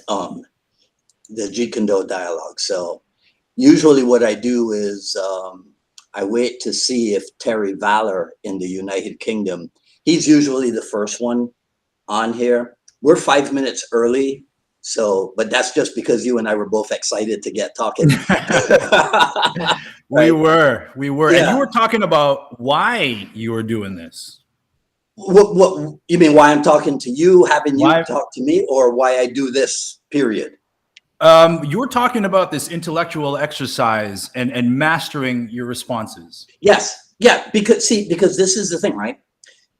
the Jeet Kune dialogue. So usually what I do is I wait to see if Terry Valor in the United Kingdom, he's usually the first one on here. We're 5 minutes early. So, but that's just because you and I were both excited to get talking. Right? We were. Yeah. And you were talking about why you were doing this. What you mean? Why I'm talking to you, having you talk to me, or why I do this? Period. You were talking about this intellectual exercise and mastering your responses. Yes, yeah. Because this is the thing, right?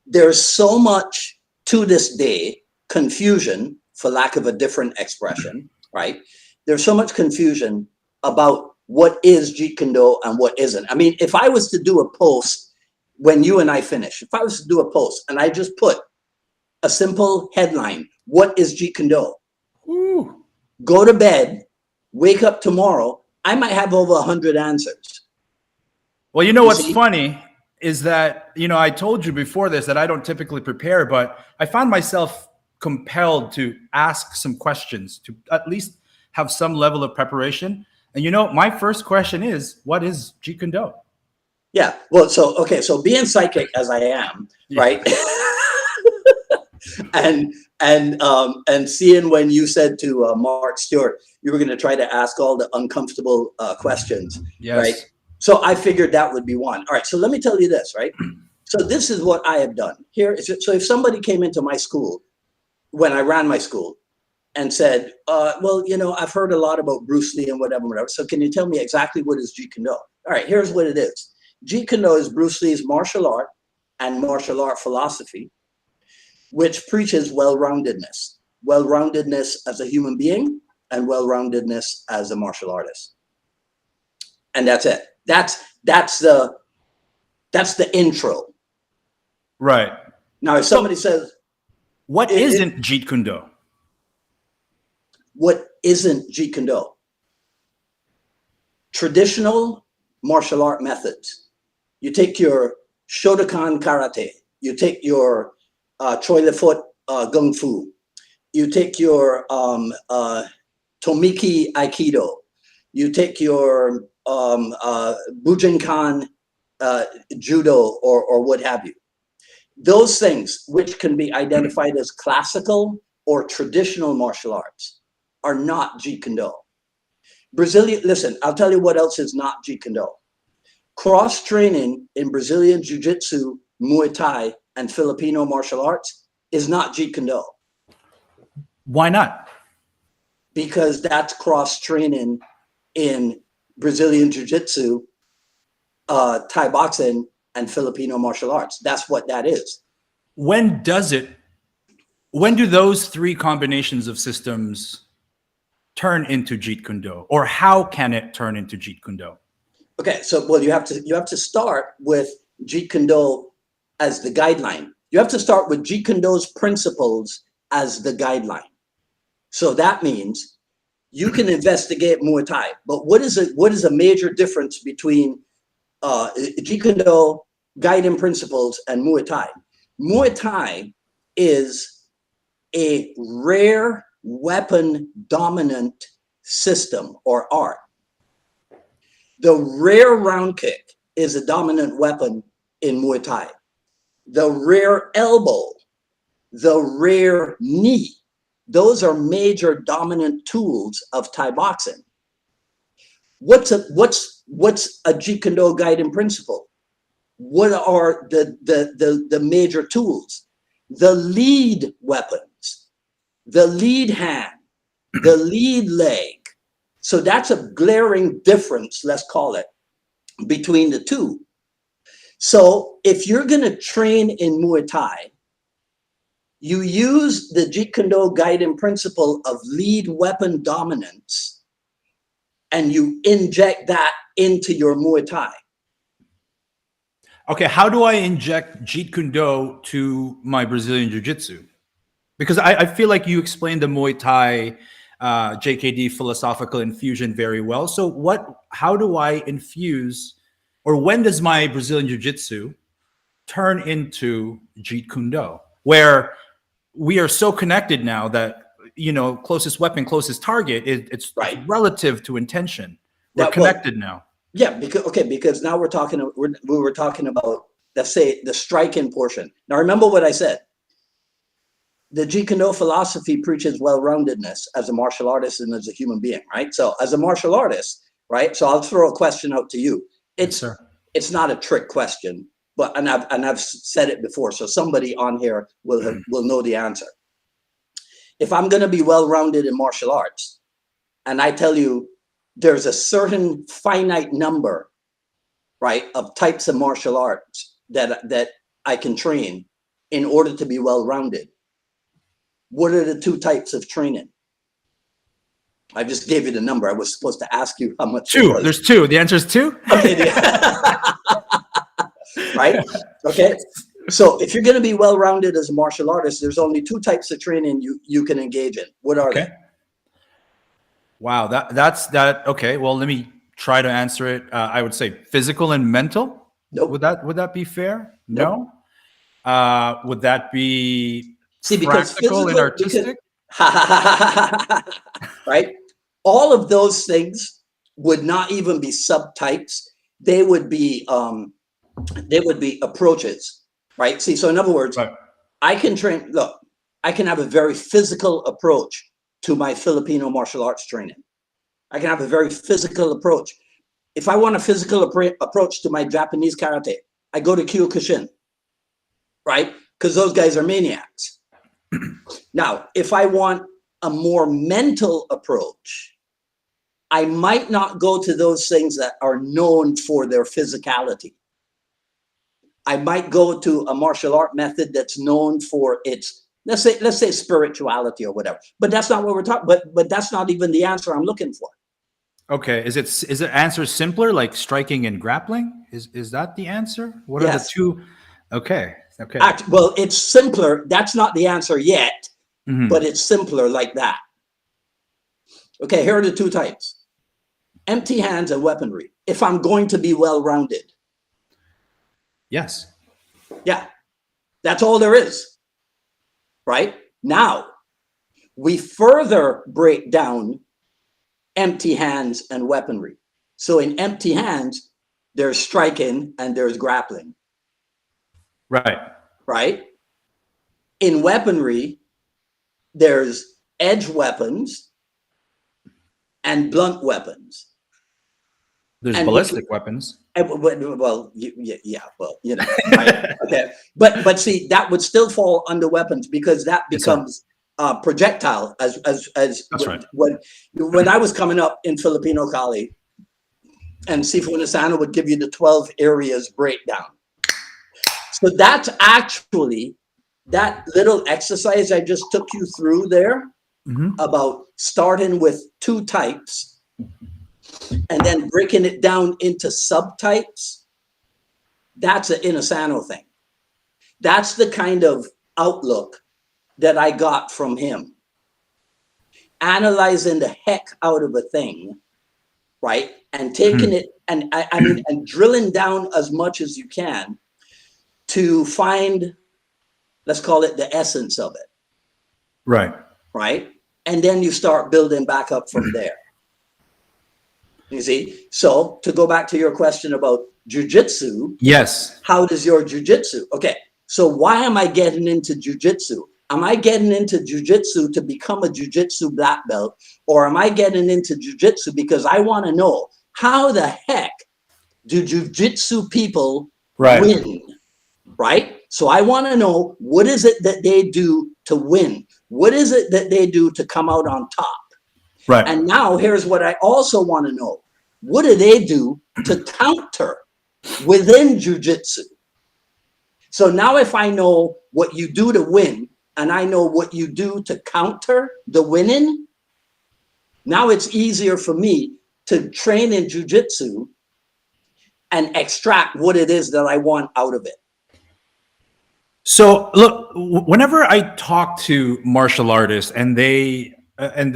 There's so much to this day confusion, for lack of a different expression, right? There's so much confusion about what is Jeet Kune and what isn't. I mean, if I was to do a post when you and I finish, if I was to do a post and I just put a simple headline, what is Jeet Kune? Ooh. Go to bed, wake up tomorrow, I might have over 100 answers. Well, you know what's funny is that, I told you before this that I don't typically prepare, but I found myself compelled to ask some questions to at least have some level of preparation. And my first question is, what is Jeet Kune? Yeah. Well, so being psychic as I am, right? and seeing when you said to Mark Stewart, you were going to try to ask all the uncomfortable questions, yes. Right? So I figured that would be one. All right. So let me tell you this, right? So this is what I have done here. So if somebody came into my school when I ran my school and said, well, I've heard a lot about Bruce Lee and whatever. So can you tell me exactly what is Jeet Kune? All right, here's what it is. Jeet Kune is Bruce Lee's martial art and martial art philosophy, which preaches well-roundedness as a human being and well-roundedness as a martial artist. And that's it. That's the intro. Right. Now, if somebody says, what isn't Jeet Kune? What isn't Jeet Kune? Traditional martial art methods. You take your Shotokan karate. You take your Choi Le Foot Gung Fu. You take your Tomiki Aikido. You take your Bujinkan Judo or what have you. Those things, which can be identified as classical or traditional martial arts, are not Jeet Kune. Brazilian, listen, I'll tell you what else is not Jeet Kune. Cross-training in Brazilian Jiu-Jitsu, Muay Thai, and Filipino martial arts is not Jeet Kune. Why not? Because that's cross-training in Brazilian Jiu-Jitsu, Thai boxing, and Filipino martial arts. That's what that is. When do those three combinations of systems turn into Jeet Kune, or how can it turn into Jeet Kune? Okay, so well, you have to start with Jeet Kune as the guideline. You have to start with Jeet Kune's principles as the guideline. So that means you can investigate Muay Thai, but what is a major difference between Jeet Kune guiding principles and Muay Thai? Muay Thai is a rare weapon dominant system or art. The rare round kick is a dominant weapon in Muay Thai. The rare elbow, the rare knee, those are major dominant tools of Thai boxing. What's a Jeet Kune guiding principle? What are the major tools? The lead weapons, the lead hand, the lead leg. So that's a glaring difference, let's call it, between the two. So if you're going to train in Muay Thai, you use the Jeet Kune guiding principle of lead weapon dominance, and you inject that into your Muay Thai. Okay, how do I inject Jeet Kune to my Brazilian Jiu-Jitsu? Because I feel like you explained the Muay Thai JKD philosophical infusion very well. So how do I infuse, or when does my Brazilian Jiu-Jitsu turn into Jeet Kune, where we are so connected now that closest weapon, closest target. It's Right. relative to intention. We're Well, connected now. yeah, because now we were talking about, let's say, the strike-in portion. Now remember what I said. The Jeet Kune philosophy preaches well-roundedness as a martial artist and as a human being, right? So as a martial artist, right? So I'll throw a question out to you. Yes, sir. It's not a trick question, but I've said it before, so somebody on here will know the answer. If I'm going to be well-rounded in martial arts, and I tell you there's a certain finite number, right, of types of martial arts that I can train in order to be well-rounded, what are the 2 types of training? I just gave you the number. I was supposed to ask you how much. 2. There's 2. The answer is 2. Okay. Right. Okay. So if you're going to be well-rounded as a martial artist, there's only 2 types of training you can engage in. What are they? Wow. That's. Okay. Well, let me try to answer it. I would say physical and mental. Nope. Would that be fair? Nope. No. Would that be because practical and artistic? Right. All of those things would not even be subtypes. They would be approaches. Right. See, so in other words, right. I can train. Look, I can have a very physical approach to my Filipino martial arts training. I can have a very physical approach. If I want a physical approach to my Japanese karate, I go to Kyokushin, right? Because those guys are maniacs. Now, if I want a more mental approach, I might not go to those things that are known for their physicality. I might go to a martial art method that's known for its, let's say spirituality or whatever. But that's not what we're talking. But that's not even the answer I'm looking for. Okay, is the answer simpler, like striking and grappling? Is that the answer? What are the 2? Okay. Well, it's simpler. That's not the answer yet, but it's simpler like that. Okay, here are the 2 types: empty hands and weaponry. If I'm going to be well-rounded. Yes. Yeah, that's all there is. Right? Now, we further break down empty hands and weaponry. So in empty hands, there's striking and there's grappling. Right. Right? In weaponry, there's edge weapons and blunt weapons. There's ballistic weapons. Well, yeah, well, right? Okay, but see, that would still fall under weapons because that becomes projectile. As That's right. When I was coming up in Filipino Kali, and Sifu Inosanto would give you the 12 areas breakdown. So that's actually that little exercise I just took you through there about starting with 2 types. And then breaking it down into subtypes, that's an Inosanto thing. That's the kind of outlook that I got from him. Analyzing the heck out of a thing, right? And taking it and and drilling down as much as you can to find, let's call it the essence of it. Right. Right? And then you start building back up from there. You see? So to go back to your question about jujitsu. Yes. How does your jujitsu? Okay. So why am I getting into jujitsu? Am I getting into jujitsu to become a jujitsu black belt? Or am I getting into jujitsu because I want to know how the heck do jujitsu people win? Right? So I want to know, what is it that they do to win? What is it that they do to come out on top? Right. And now here's what I also want to know. What do they do to counter within jujitsu? So now if I know what you do to win and I know what you do to counter the winning, now it's easier for me to train in jujitsu and extract what it is that I want out of it. So look, whenever I talk to martial artists and the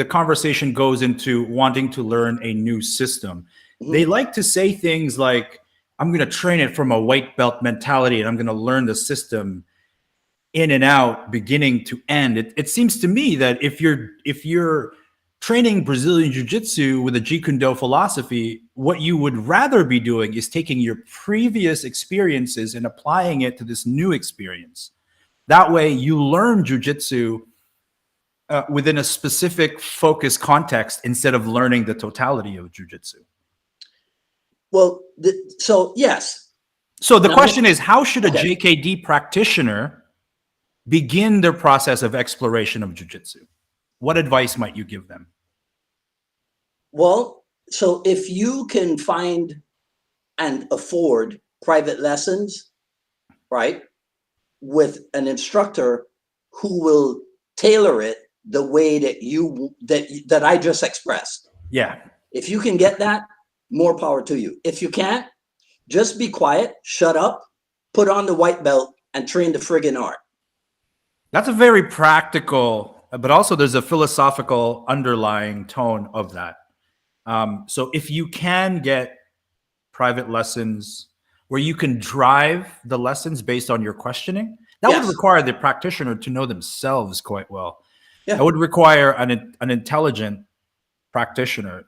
conversation goes into wanting to learn a new system, they like to say things like, I'm going to train it from a white belt mentality and I'm going to learn the system. in and out, beginning to end. It seems to me that if you're training Brazilian Jiu-Jitsu with a Jeet Kune Do philosophy, what you would rather be doing is taking your previous experiences and applying it to this new experience. That way you learn Jiu-Jitsu within a specific focus context instead of learning the totality of Jiu-Jitsu. Well, so yes. So the question is, how should a JKD practitioner begin their process of exploration of Jiu-Jitsu? What advice might you give them? Well, so if you can find and afford private lessons, right, with an instructor who will tailor it the way that I just expressed. Yeah. If you can get that, more power to you. If you can't, just be quiet, shut up, put on the white belt, and train the friggin' art. That's a very practical, but also there's a philosophical underlying tone of that. So if you can get private lessons where you can drive the lessons based on your questioning, that would require the practitioner to know themselves quite well. Yeah. That would require an intelligent practitioner.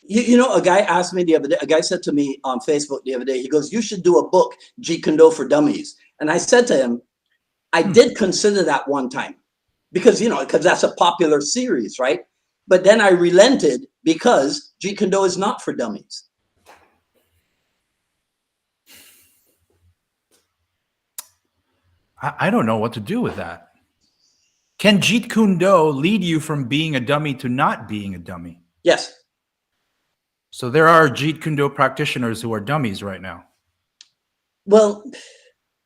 You know, a guy asked me the other day, a guy said to me on Facebook the other day, he goes, you should do a book, Jeet Kune Do for Dummies. And I said to him, I did consider that one time because, you know, because that's a popular series, right? But then I relented because Jeet Kune Do is not for dummies. I don't know what to do with that. Can Jeet Kune Do lead you from being a dummy to not being a dummy? Yes. So there are Jeet Kune Do practitioners who are dummies right now. Well,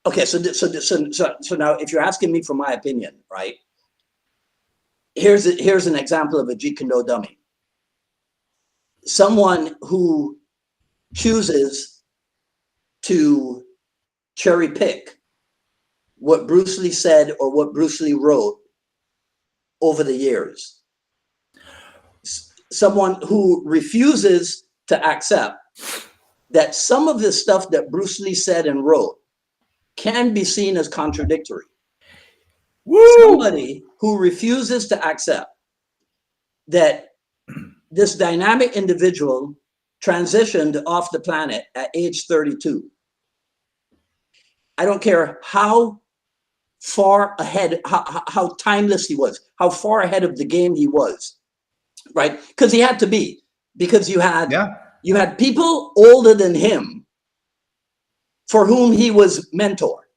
okay, so now if you're asking me for my opinion, right? Here's an example of a Jeet Kune Do dummy. Someone who chooses to cherry pick what Bruce Lee said or what Bruce Lee wrote over the years. Someone who refuses to accept that some of the stuff that Bruce Lee said and wrote can be seen as contradictory. Woo! Somebody who refuses to accept that this dynamic individual transitioned off the planet at age 32. I don't care how far ahead, how timeless he was, how far ahead of the game he was, right? Because he had to be, because you had people older than him for whom he was mentor.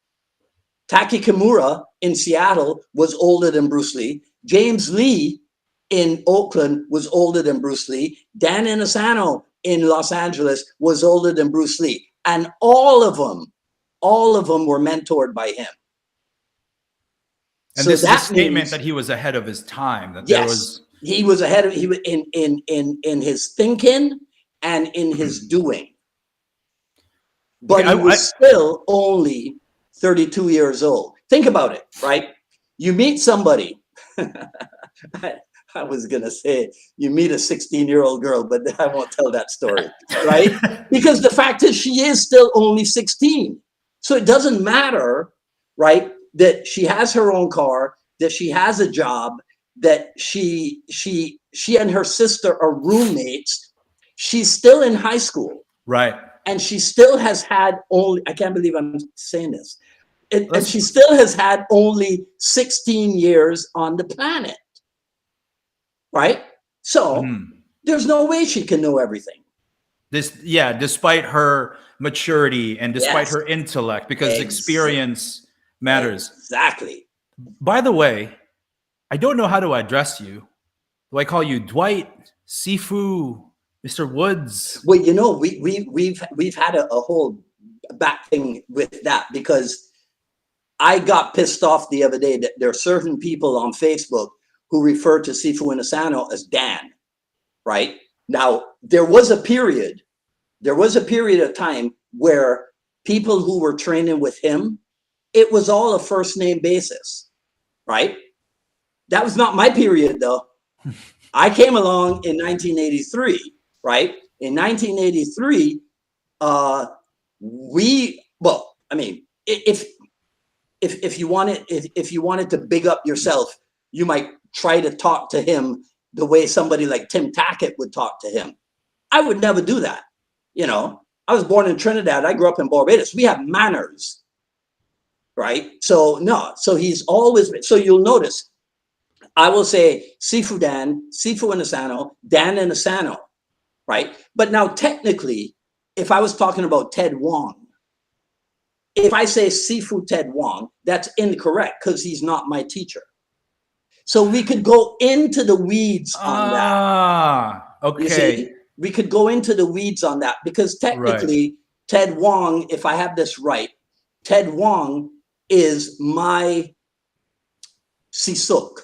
Taki Kimura in Seattle was older than Bruce Lee. James Lee in Oakland was older than Bruce Lee. Dan Inosanto in Los Angeles was older than Bruce Lee. And all of them were mentored by him. And so this is a statement that he was ahead of his time. That he was ahead of in his thinking and in his doing. But he was still only 32 years old. Think about it, right? You meet somebody. I was gonna say you meet a 16-year-old girl, but I won't tell that story, right? Because the fact is she is still only 16. So it doesn't matter, right? That she has her own car, that she has a job, that she and her sister are roommates. She's still in high school. Right. And she still has had only, I can't believe I'm saying this. And she still has had only 16 years on the planet. Right? So there's no way she can know everything. Despite her maturity and despite her intellect, because experience matters. Exactly. By the way, I don't know how to address you. Do I call you Dwight, Sifu, Mr. Woods? Well, you know, we've had a whole back thing with that, because I got pissed off the other day that there are certain people on Facebook who refer to Sifu Inosanto as Dan, right? Now, there was a period of time where people who were training with him, it was all a first name basis, right? That was not my period though. I came along in 1983, right? In 1983, if you wanted if you wanted to big up yourself, you might try to talk to him the way somebody like Tim Tackett would talk to him. I would never do that. You know, I was born in Trinidad. I grew up in Barbados. We have manners, right? So no, so he's always been, so you'll notice I will say Sifu Dan, Sifu Inosanto, Dan Inosanto, right? But now technically, if I was talking about Ted Wong, if I say Sifu Ted Wong, that's incorrect because he's not my teacher. So we could go into the weeds on that. Ah, okay. You see, we could go into the weeds on that because technically Ted Wong, if I have this right, Ted Wong is my Sisuk.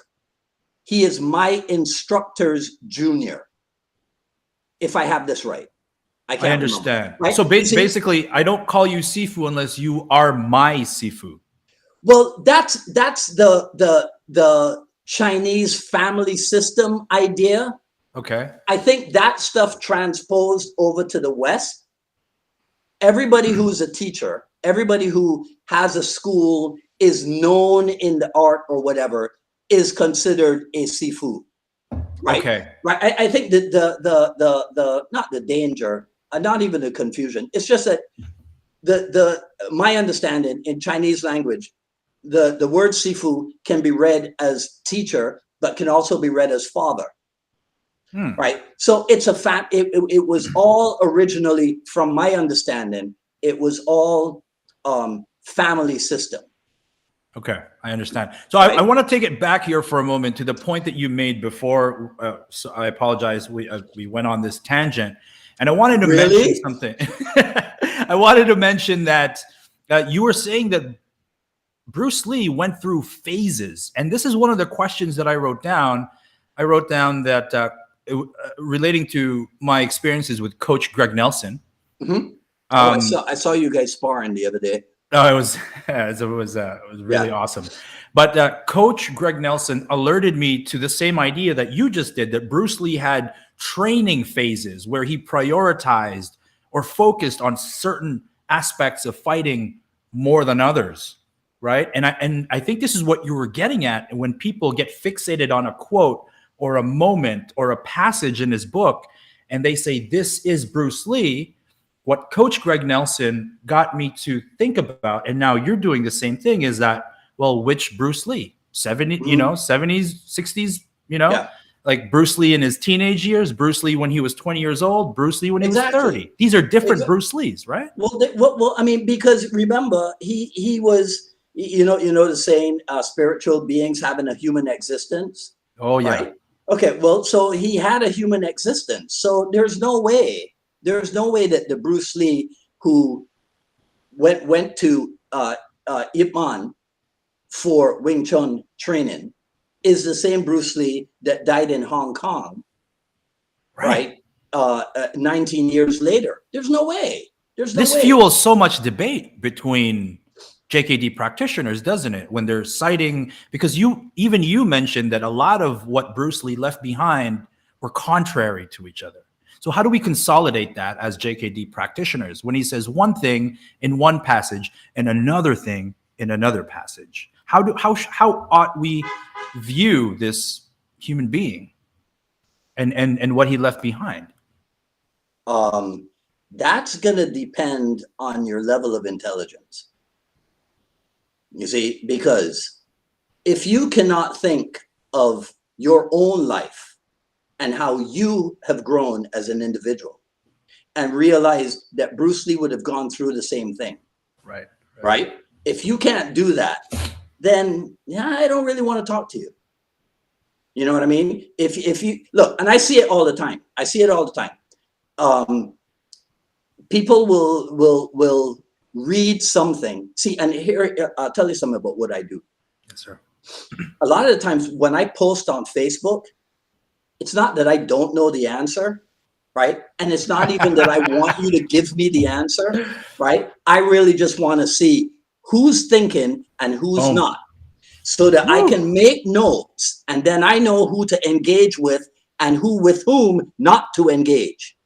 He is my instructor's junior. If I have this right. I understand. Remember, right? So basically, I don't call you Sifu unless you are my Sifu. Well, that's the Chinese family system idea. Okay. I think that stuff transposed over to the West. Everybody who's a teacher, everybody who has a school, is known in the art or whatever, is considered a Sifu. Right. Okay. Right. I think that the not the danger, not even the confusion. It's just that my understanding in Chinese language, the word Sifu can be read as teacher, but can also be read as father. Right. So it's a fact. It was all originally, from my understanding, it was all family system. Okay, I understand. So I want to take it back here for a moment to the point that you made before. So I apologize. We went on this tangent, and I wanted to mention something. I wanted to mention that you were saying that Bruce Lee went through phases, and this is one of the questions that I wrote down. I wrote down that relating to my experiences with Coach Greg Nelson. Mm-hmm. I saw you guys sparring the other day. No, it was really awesome. But Coach Greg Nelson alerted me to the same idea that you just did, that Bruce Lee had training phases where he prioritized or focused on certain aspects of fighting more than others, right? And I think this is what you were getting at when people get fixated on a quote or a moment or a passage in his book, and they say, this is Bruce Lee. What Coach Greg Nelson got me to think about, and now you're doing the same thing, is that, well, which Bruce Lee? 70s, 60s, like Bruce Lee in his teenage years, Bruce Lee when he was 20 years old, Bruce Lee when he was 30. These are different Bruce Lees, right? Well, I mean, because remember, he was, you know the saying, spiritual beings having a human existence. Oh, yeah. Right? Okay, well, so he had a human existence. So there's no way that the Bruce Lee who went to Ip Man for Wing Chun training is the same Bruce Lee that died in Hong Kong, right? 19 years later. There's no way. This fuels so much debate between JKD practitioners, doesn't it? When they're citing, because you mentioned that a lot of what Bruce Lee left behind were contrary to each other. So how do we consolidate that as JKD practitioners when he says one thing in one passage and another thing in another passage? How ought we view this human being and what he left behind? That's going to depend on your level of intelligence. You see, because if you cannot think of your own life and how you have grown as an individual and realize that Bruce Lee would have gone through the same thing. Right? If you can't do that, then I don't really want to talk to you. You know what I mean? If you look, and I see it all the time. People will read something. See, and here, I'll tell you something about what I do. Yes, sir. A lot of the times when I post on Facebook, it's not that I don't know the answer, right? And it's not even that I want you to give me the answer, right? I really just want to see who's thinking and who's not, so that I can make notes, and then I know who to engage with and who with whom not to engage.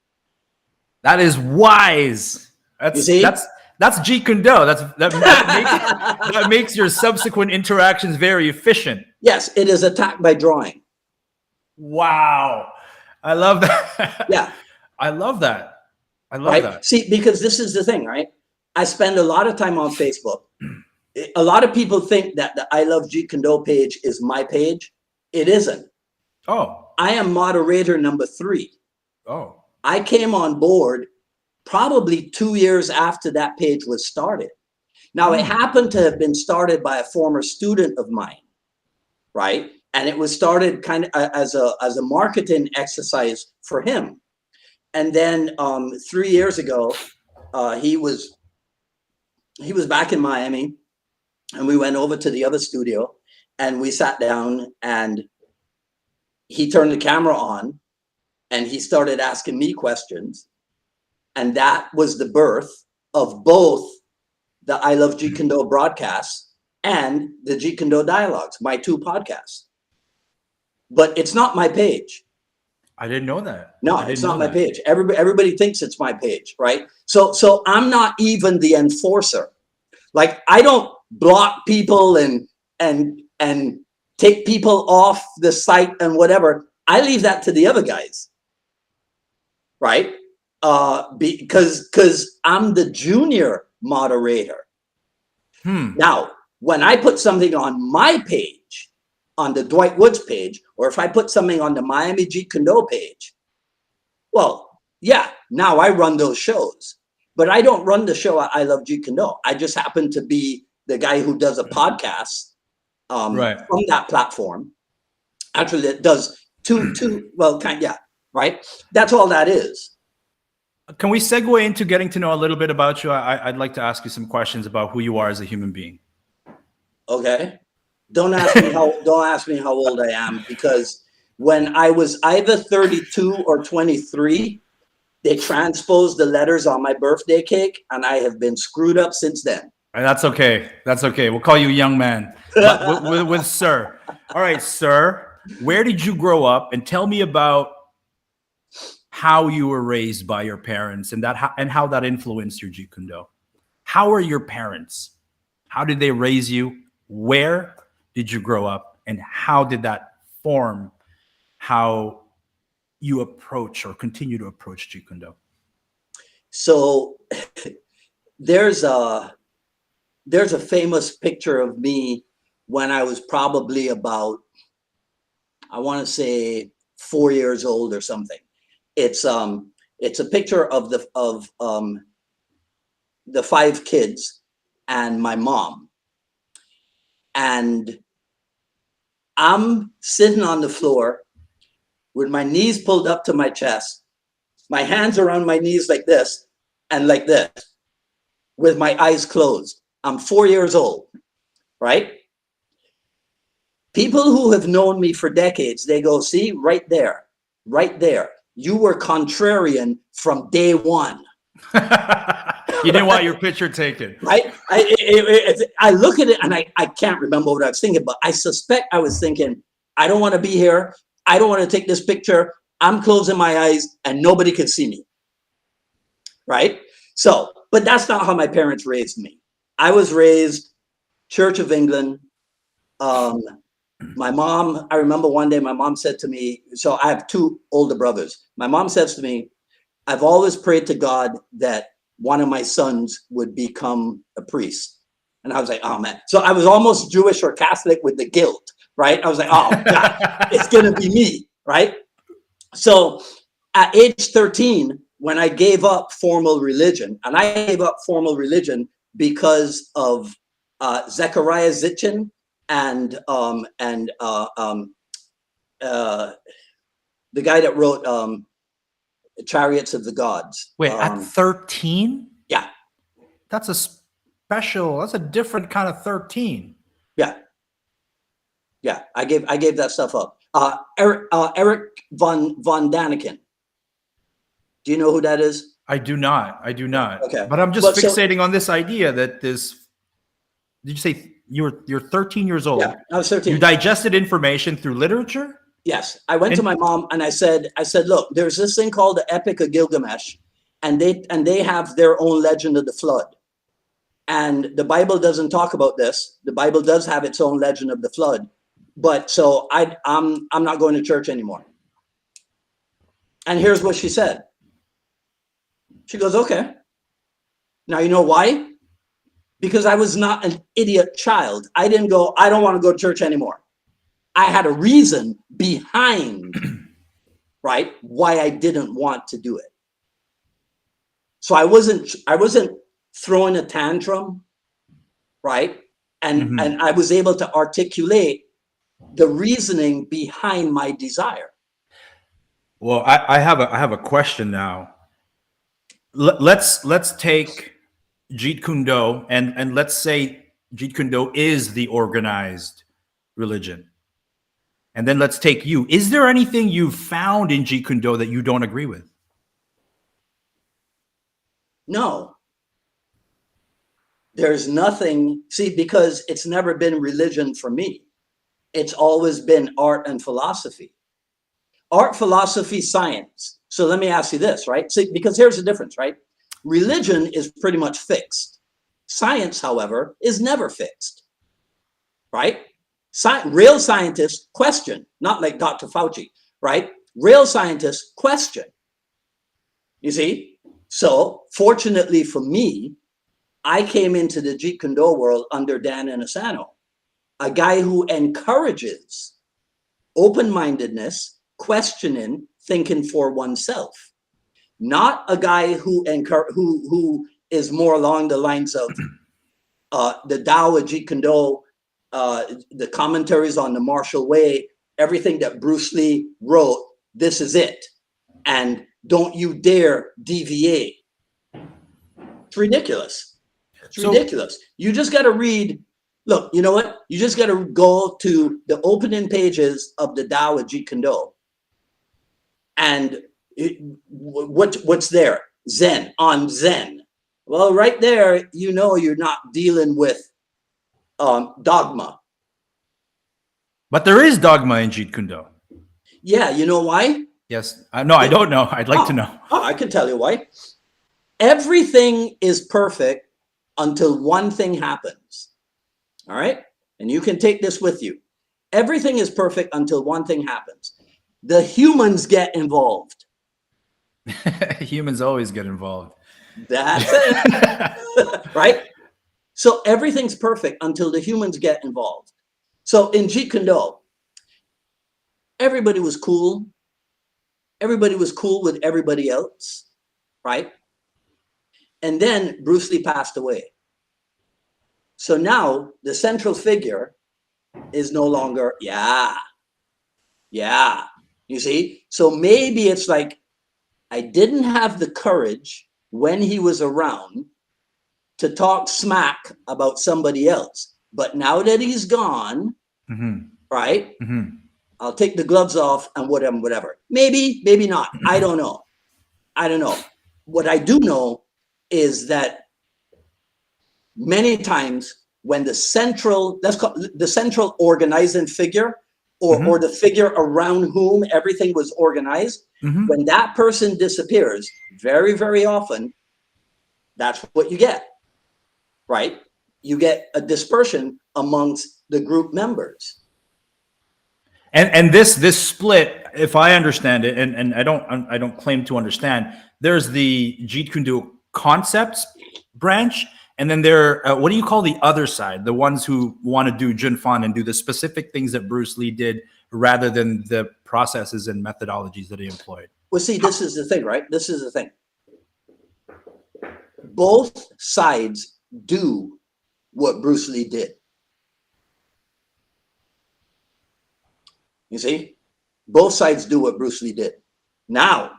That is wise. That's Jeet Kune. That makes your subsequent interactions very efficient. Yes, it is attack by drawing. Wow. I love that. Yeah. I love that. I love Right. that. See, because this is the thing, right? I spend a lot of time on Facebook. A lot of people think that the I Love Jeet Kune page is my page. It isn't. Oh. I am moderator number 3. Oh. I came on board probably 2 years after that page was started. Now, it happened to have been started by a former student of mine, right? And it was started kind of as a marketing exercise for him. And then 3 years ago, he was back in Miami, and we went over to the other studio, and we sat down, and he turned the camera on, and he started asking me questions. And that was the birth of both the I Love Jeet Kune broadcasts and the Jeet Kune Dialogues, my 2 podcasts. But it's not my page. I didn't know that. No, it's not my page. Everybody thinks it's my page, right? So I'm not even the enforcer. Like, I don't block people and take people off the site and whatever. I leave that to the other guys, right? Because I'm the junior moderator. Now, when I put something on my page, on the Dwight Woods page, or if I put something on the Miami Jeet Kune page, well, yeah, now I run those shows. But I don't run the show I Love Jeet Kune. I just happen to be the guy who does a podcast from that platform. Actually, it does two. Well, right. That's all that is. Can we segue into getting to know a little bit about you? I'd like to ask you some questions about who you are as a human being. Okay. Don't ask me how old I am, because when I was either 32 or 23, they transposed the letters on my birthday cake, and I have been screwed up since then. And that's okay. That's okay. We'll call you young man with sir. All right, sir. Where did you grow up? And tell me about how you were raised by your parents and how that influenced your Jeet Kune. How are your parents? How did they raise you? Where did you grow up? And how did that form how you approach or continue to approach Jeet Kune? So there's a famous picture of me when I was probably about, I want to say 4 years old or something. It's a picture of the 5 kids and my mom. And I'm sitting on the floor with my knees pulled up to my chest, my hands around my knees like this and like this, with my eyes closed. I'm 4 years old, right? People who have known me for decades, they go, see, right there. You were contrarian from day one. You didn't want your picture taken. Right? I look at it and I can't remember what I was thinking, but I suspect I was thinking, I don't want to be here. I don't want to take this picture. I'm closing my eyes and nobody can see me. Right? So, but that's not how my parents raised me. I was raised Church of England. My mom, I remember one day my mom said to me, so I have 2 older brothers. My mom says to me, I've always prayed to God that one of my sons would become a priest. And I was like, oh man. So I was almost Jewish or Catholic with the guilt, right? I was like, oh God, it's going to be me, right? So at age 13, when I gave up formal religion, and I gave up formal religion because of Zechariah Sitchin and the guy that wrote Chariots of the Gods. Wait, at 13? Yeah. That's a different kind of 13. Yeah. Yeah. I gave that stuff up. Eric von Daniken. Do you know who that is? I do not. Okay. But I'm just fixating on this idea that this, did you say you're 13 years old? Yeah, I was 13. You digested information through literature? Yes. I went to my mom and I said, look, there's this thing called the Epic of Gilgamesh, and they have their own legend of the flood. And the Bible doesn't talk about this. The Bible does have its own legend of the flood. But so I'm not going to church anymore. And here's what she said. She goes, okay. Now, you know why? Because I was not an idiot child. I didn't go, I don't want to go to church anymore. I had a reason behind, right, why I didn't want to do it. So I wasn't throwing a tantrum, right? And I was able to articulate the reasoning behind my desire. Well, I have a question now. Let's take Jeet Kune Do and let's say Jeet Kune Do is the organized religion. And then let's take you. Is there anything you've found in Jeet Kune Do that you don't agree with? No. There's nothing, see, because it's never been religion for me. It's always been art and philosophy. Art, philosophy, science. So let me ask you this, right? See, because here's the difference, right? Religion is pretty much fixed. Science, however, is never fixed, right? Real scientists question, not like Dr. Fauci, right? Real scientists question. You see? So fortunately for me, I came into the Jeet Kune Do world under Dan Inosanto, a guy who encourages open-mindedness, questioning, thinking for oneself. Not a guy who is more along the lines of the Tao of Jeet Kune Do, the commentaries on the martial way, everything that Bruce Lee wrote, this is it. And don't you dare deviate. It's ridiculous. It's ridiculous. You just got to read. Look, you know what? You just got to go to the opening pages of the Tao of Jeet Kune Do. And what's there? Zen, on Zen. Well, right there, you know you're not dealing with dogma. But there is dogma in Jeet Kune Do. Yeah, you know why? Yes. No, I don't know. I'd like to know. I can tell you why. Everything is perfect until one thing happens. All right? And you can take this with you. Everything is perfect until one thing happens. The humans get involved. Humans always get involved. That's it. Right? So everything's perfect until the humans get involved. So in Jeet Kune Do, everybody was cool. Everybody was cool with everybody else, right? And then Bruce Lee passed away. So now the central figure is no longer, yeah. You see? So maybe it's like, I didn't have the courage when he was around to talk smack about somebody else. But now that he's gone, right? I'll take the gloves off and whatever. Maybe, maybe not. I don't know. What I do know is that many times when the central, let's call the central organizing figure or the figure around whom everything was organized, when that person disappears, very, very often, that's what you get, right? You get a dispersion amongst the group members. And this split, if I understand it, and I don't claim to understand, there's the Jeet Kune Do concepts branch, and then there, what do you call the other side? The ones who want to do Jun Fan and do the specific things that Bruce Lee did, rather than the processes and methodologies that he employed. Well, see, this is the thing, right? This is the thing. Both sides do what Bruce Lee did. You see, both sides do what Bruce Lee did. Now,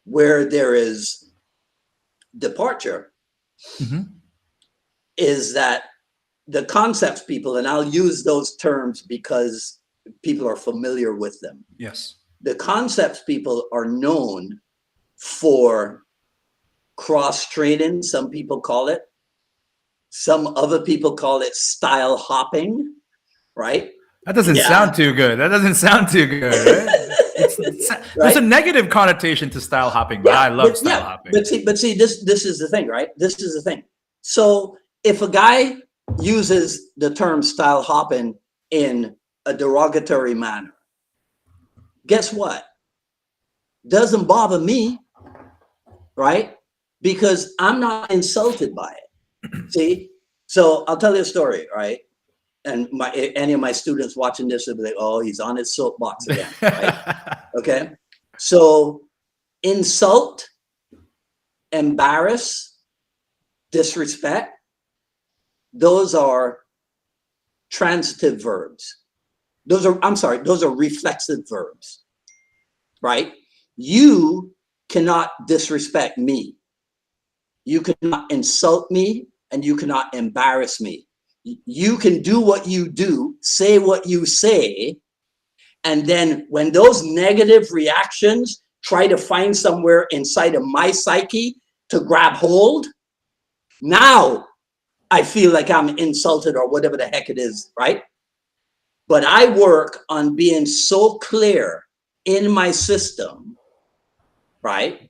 where there is departure is that the concepts people, and I'll use those terms because people are familiar with them. Yes. The concepts people are known for cross-training, some people call it. Some other people call it style hopping, right? That doesn't sound too good. Right? There's a negative connotation to style hopping, but I love style hopping. But see, this is the thing, right? This is the thing. So if a guy uses the term style hopping in a derogatory manner, guess what? Doesn't bother me, right? Because I'm not insulted by it. See? So I'll tell you a story, right? And any of my students watching this will be like, oh, he's on his soapbox again, right? Okay. So insult, embarrass, disrespect, those are transitive verbs. Those are reflexive verbs, right? You cannot disrespect me. You cannot insult me, and you cannot embarrass me. You can do what you do, say what you say, and then when those negative reactions try to find somewhere inside of my psyche to grab hold, now I feel like I'm insulted or whatever the heck it is, right? But I work on being so clear in my system, right,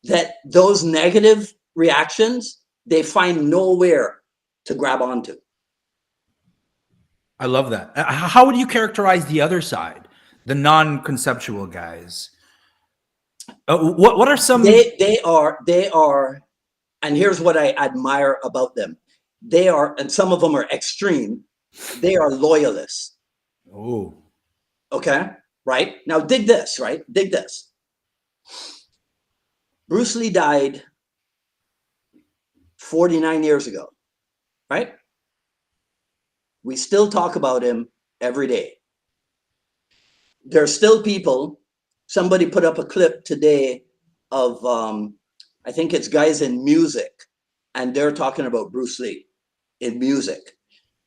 that those negative reactions, they find nowhere to grab onto. I love that. How would you characterize the other side, the non-conceptual guys? What are some? They are, and here's what I admire about them. They are, and some of them are extreme. They are loyalists. Oh, Okay, right? Now dig this, right? Dig this. Bruce Lee died 49 years ago, right? We still talk about him every day. There's still people. Somebody put up a clip today of, I think it's guys in music, and they're talking about Bruce Lee in music.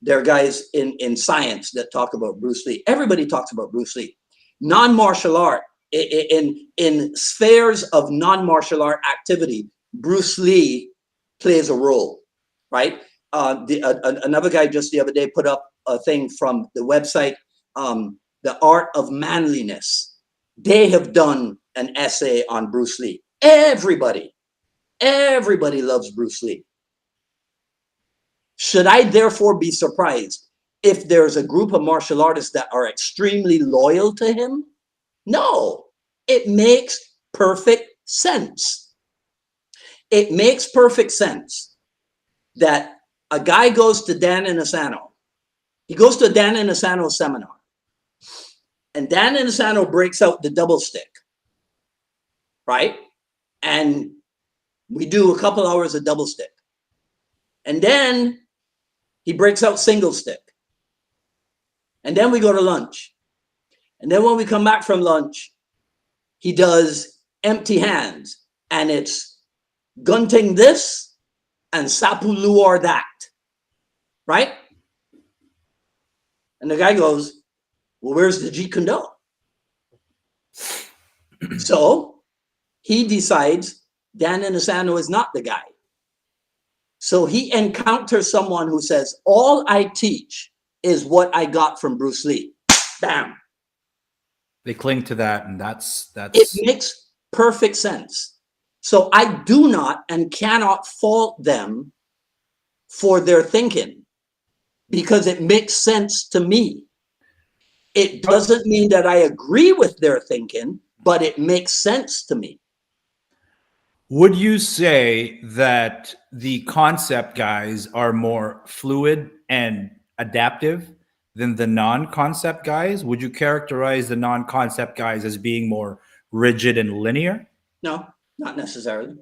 There are guys in science that talk about Bruce Lee. Everybody talks about Bruce Lee. Non-martial art, in spheres of non-martial art activity, Bruce Lee plays a role, right? Another guy just the other day put up a thing from the website, The Art of Manliness. They have done an essay on Bruce Lee. Everybody loves Bruce Lee. Should I therefore be surprised if there's a group of martial artists that are extremely loyal to him? No, it makes perfect sense. It makes perfect sense that a guy goes to Dan Inosanto. He goes to Dan Inosanto seminar, and Dan Inosanto breaks out the double stick, right? And we do a couple hours of double stick. And then he breaks out single stick. And then we go to lunch. And then when we come back from lunch, he does empty hands. And it's gunting this and sapuluar that. Right? And the guy goes, well, where's the Jeet Kune? So he decides Dan Inosanto is not the guy. So he encounters someone who says, all I teach is what I got from Bruce Lee. Bam. They cling to that, and that's It makes perfect sense. So I do not and cannot fault them for their thinking because it makes sense to me. It doesn't mean that I agree with their thinking, but it makes sense to me. Would you say that the concept guys are more fluid and adaptive than the non-concept guys? Would you characterize the non-concept guys as being more rigid and linear? No, not necessarily.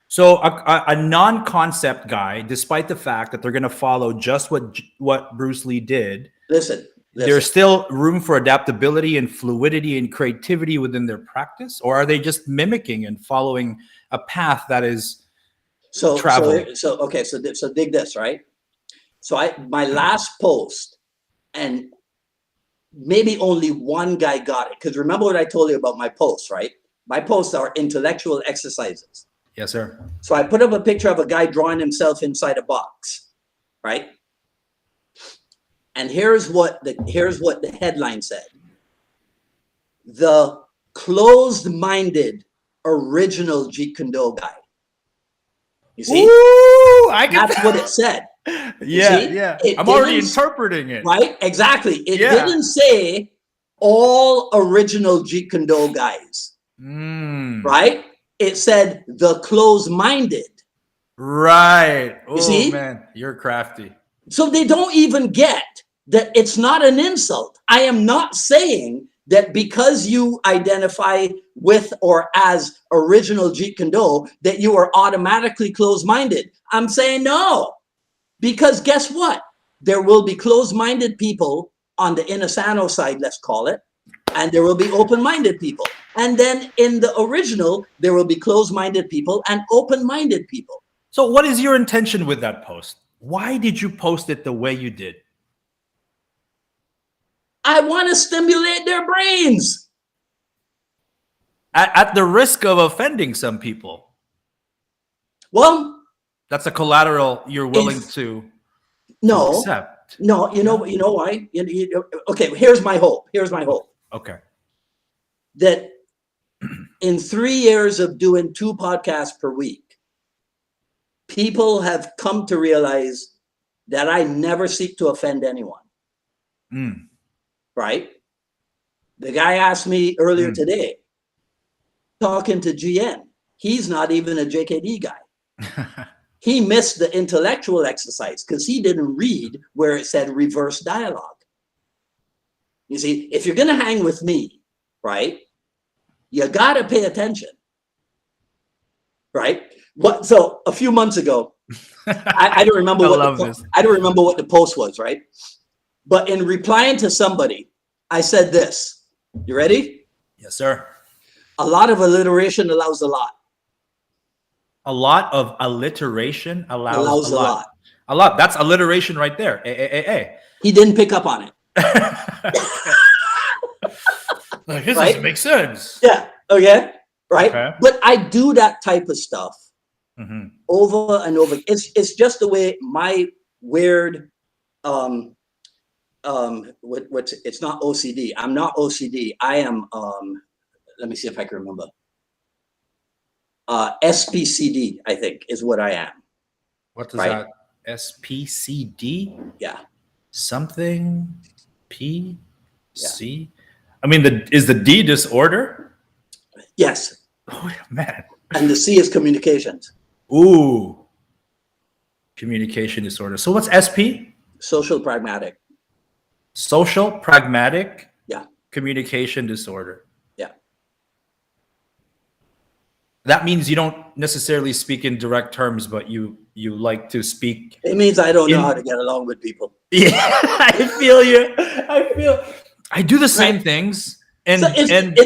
So a non-concept guy, despite the fact that they're going to follow just what Bruce Lee did, Listen. There's still room for adaptability and fluidity and creativity within their practice, or are they just mimicking and following a path that is traveling? So dig this, right? So my last post, and maybe only one guy got it, because remember what I told you about my posts, right? My posts are intellectual exercises. Yes, sir. So I put up a picture of a guy drawing himself inside a box, right? And here's what the headline said. The closed-minded original Jeet Kune guy. You see? I can. That's what it said. Yeah. I'm already interpreting it. Right? Exactly. It Yeah. didn't say all original Jeet Kune Do guys. Right? It said the closed-minded. Right. You see? Man, you're crafty. So they don't even get that it's not an insult. I am not saying that because you identify with or as original Jeet Kune Do that you are automatically closed-minded. I'm saying no. Because guess what? There will be closed-minded people on the Inosanto side, let's call it, and there will be open-minded people. And then in the original, there will be closed-minded people and open-minded people. So what is your intention with that post? Why did you post it the way you did? I want to stimulate their brains. At the risk of offending some people. Well, that's a collateral you're willing to accept. No, you know why? Okay, here's my hope. Okay. That in 3 years of doing 2 podcasts per week, people have come to realize that I never seek to offend anyone. Right? The guy asked me earlier today, talking to GN, he's not even a JKD guy. He missed the intellectual exercise because he didn't read where it said reverse dialogue. You see, if you're going to hang with me, right, you got to pay attention. Right? So a few months ago, I don't remember I don't remember what the post was, right? But in replying to somebody, I said this. You ready? Yes, sir. A lot of alliteration allows a lot. A lot of alliteration allows a lot. A lot. That's alliteration right there. He didn't pick up on it. Like, this doesn't make sense. Yeah. Okay. Right. Okay. But I do that type of stuff over and over. It's just the way my weird it's not OCD. I'm not OCD. I am let me see if I can remember. SPCD, I think, is what I am. What does that? SPCD? Yeah. Something P C. I mean, is the D disorder? Yes. Oh man. And the C is communications. Ooh. Communication disorder. So what's SP? Social pragmatic. Social pragmatic. Yeah. Communication disorder. Yeah. That means you don't necessarily speak in direct terms, but you like to speak. It means I don't know how to get along with people. Yeah, I feel you. I do the same things. And, so isn't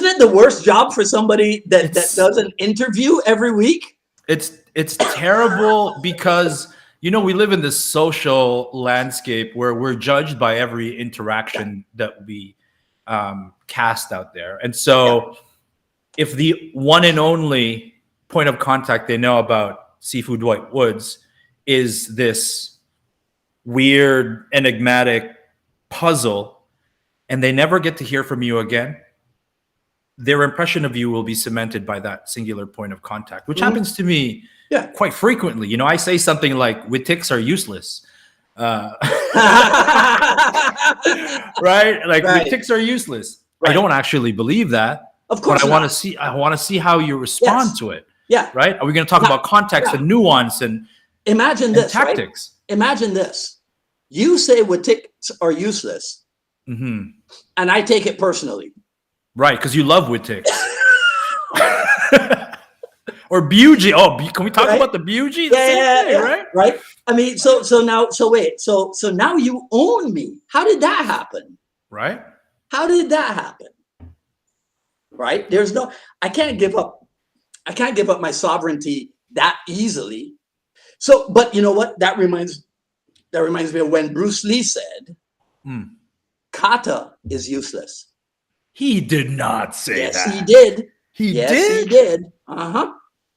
it the worst job for somebody that does an interview every week? It's terrible because we live in this social landscape where we're judged by every interaction that we cast out there. And so if the one and only point of contact they know about Seafood White Woods is this weird, enigmatic puzzle, and they never get to hear from you again, their impression of you will be cemented by that singular point of contact, which happens to me quite frequently. I say something like, "Wittics are useless." Right? Like, wittics are useless. Right. I don't actually believe that. Of course, but I want to see how you respond to it. Yeah. Right? Are we going to talk about context and nuance and tactics? Right? Imagine this. You say wittics are useless, and I take it personally. Right, because you love wittics. Or Bugie. Oh, can we talk about the Bugie? Right? Right. I mean, so now you own me. How did that happen? Right. How did that happen? Right. I can't give up my sovereignty that easily. So, but you know what? That reminds me of when Bruce Lee said, "Kata is useless." He did not say that. Yes, he did. He did.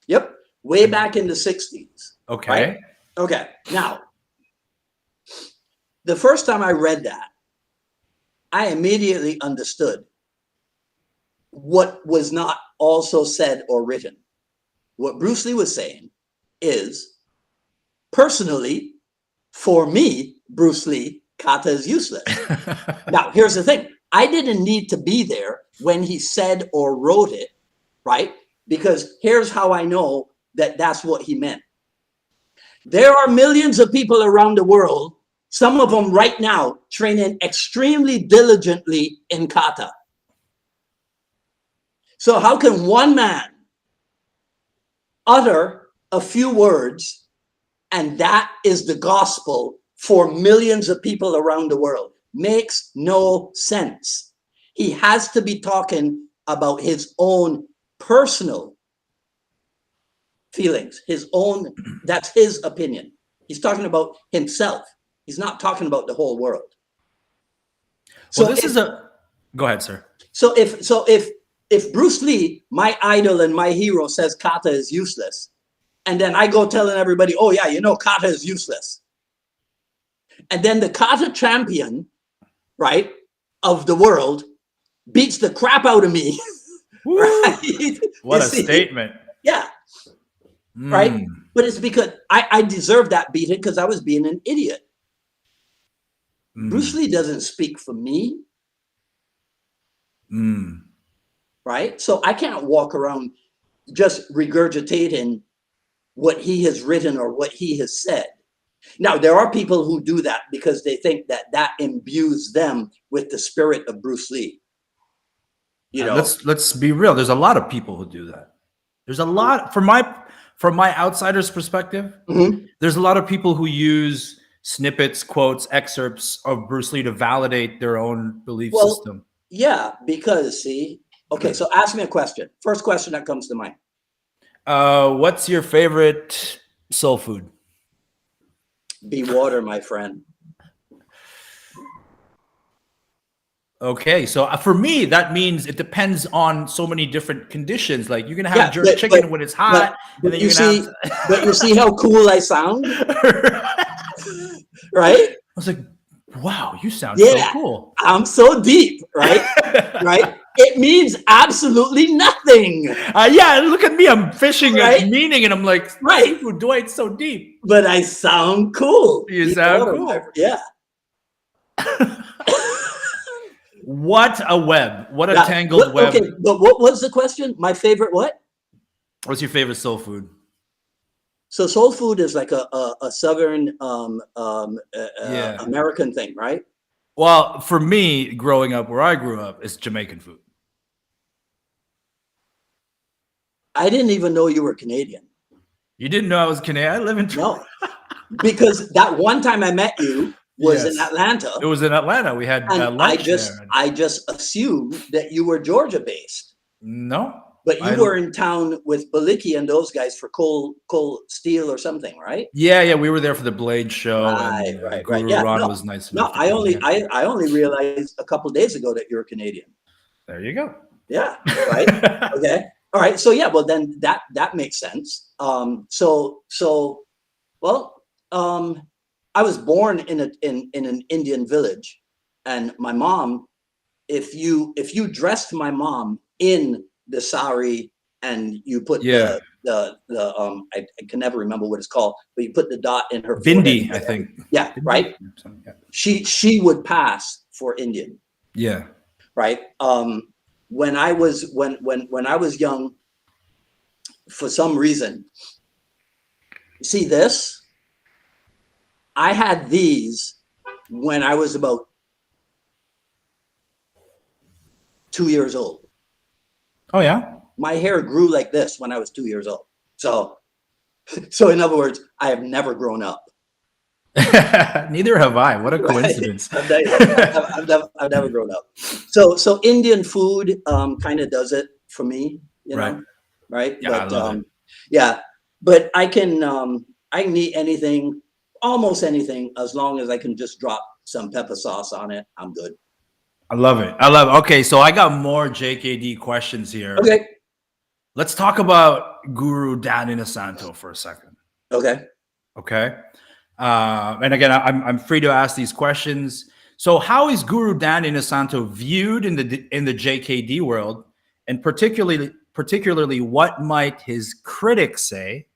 Yep. Way back in the 60s. Okay. Right? Okay. Now, the first time I read that, I immediately understood what was not also said or written. What Bruce Lee was saying is, personally, for me, Bruce Lee, kata is useless. Now, here's the thing. I didn't need to be there when he said or wrote it, right? Because here's how I know that that's what he meant. There are millions of people around the world, some of them right now, training extremely diligently in kata. So how can one man utter a few words and that is the gospel for millions of people around the world? Makes no sense. He has to be talking about his own personal feelings, his own, that's his opinion. He's talking about himself. He's not talking about the whole world. So this is a, go ahead, sir. So if Bruce Lee, my idol and my hero, says kata is useless, and then I go telling everybody, oh yeah, you know, kata is useless. And then the kata champion, right, of the world beats the crap out of me. Right? What a statement. Yeah. Right? But it's because I deserve that beating because I was being an idiot. Bruce Lee doesn't speak for me. Right? So I can't walk around just regurgitating what he has written or what he has said. Now, there are people who do that because they think that that imbues them with the spirit of Bruce Lee. You know, let's be real. There's a lot of people who do that. There's a lot, from my outsider's perspective, there's a lot of people who use snippets, quotes, excerpts of Bruce Lee to validate their own belief system. Yeah, because okay, so ask me a question. First question that comes to mind. What's your favorite soul food? Be water, my friend. Okay, so for me, that means it depends on so many different conditions. Like you're gonna have jerk chicken when it's hot, but you see how cool I sound, right? I was like, wow, you sound so cool. I'm so deep, right? Right? It means absolutely nothing. Yeah, look at me. I'm fishing at meaning, and I'm like, seafood, Dwight's so deep. But I sound cool. You sound cool. Yeah. What a web. What a tangled web. Okay, but what was the question? My favorite what? What's your favorite soul food? So soul food is like a Southern American thing, right? Well, for me, growing up where I grew up, it's Jamaican food. I didn't even know you were Canadian. You didn't know I was Canadian? I live in No, because that one time I met you was in Atlanta. It was in Atlanta. We had lunch there. I just assumed that you were Georgia-based. No. But you were in town with Baliki and those guys for Cold Steel or something, right? Yeah, we were there for the Blade show. Right. Yeah, Ron was nice enough. No, I only realized a couple of days ago that you're Canadian. There you go. Yeah, right. Okay. All right. So yeah, well then that makes sense. I was born in an Indian village, and my mom, if you dressed my mom in the sari and you put the I can never remember what it's called, but you put the dot in her Bindi, I think. Yeah, Bindi, right. She would pass for Indian. Yeah. Right. When I was young, for some reason, see this. I had these when I was about 2 years old. Oh yeah. My hair grew like this when I was 2 years old. So in other words, I have never grown up. Neither have I. What a coincidence. Right? I've never grown up. So Indian food kind of does it for me, you know. Right. Yeah, but I love it. yeah, but I can eat anything, almost anything, as long as I can just drop some pepper sauce on it. I'm good. I love it. Okay, so I got more JKD questions here. Okay. Let's talk about Guru Dan Inosanto for a second. Okay. And again, I'm free to ask these questions. So how is Guru Dan Inosanto viewed in the JKD world, and particularly what might his critics say?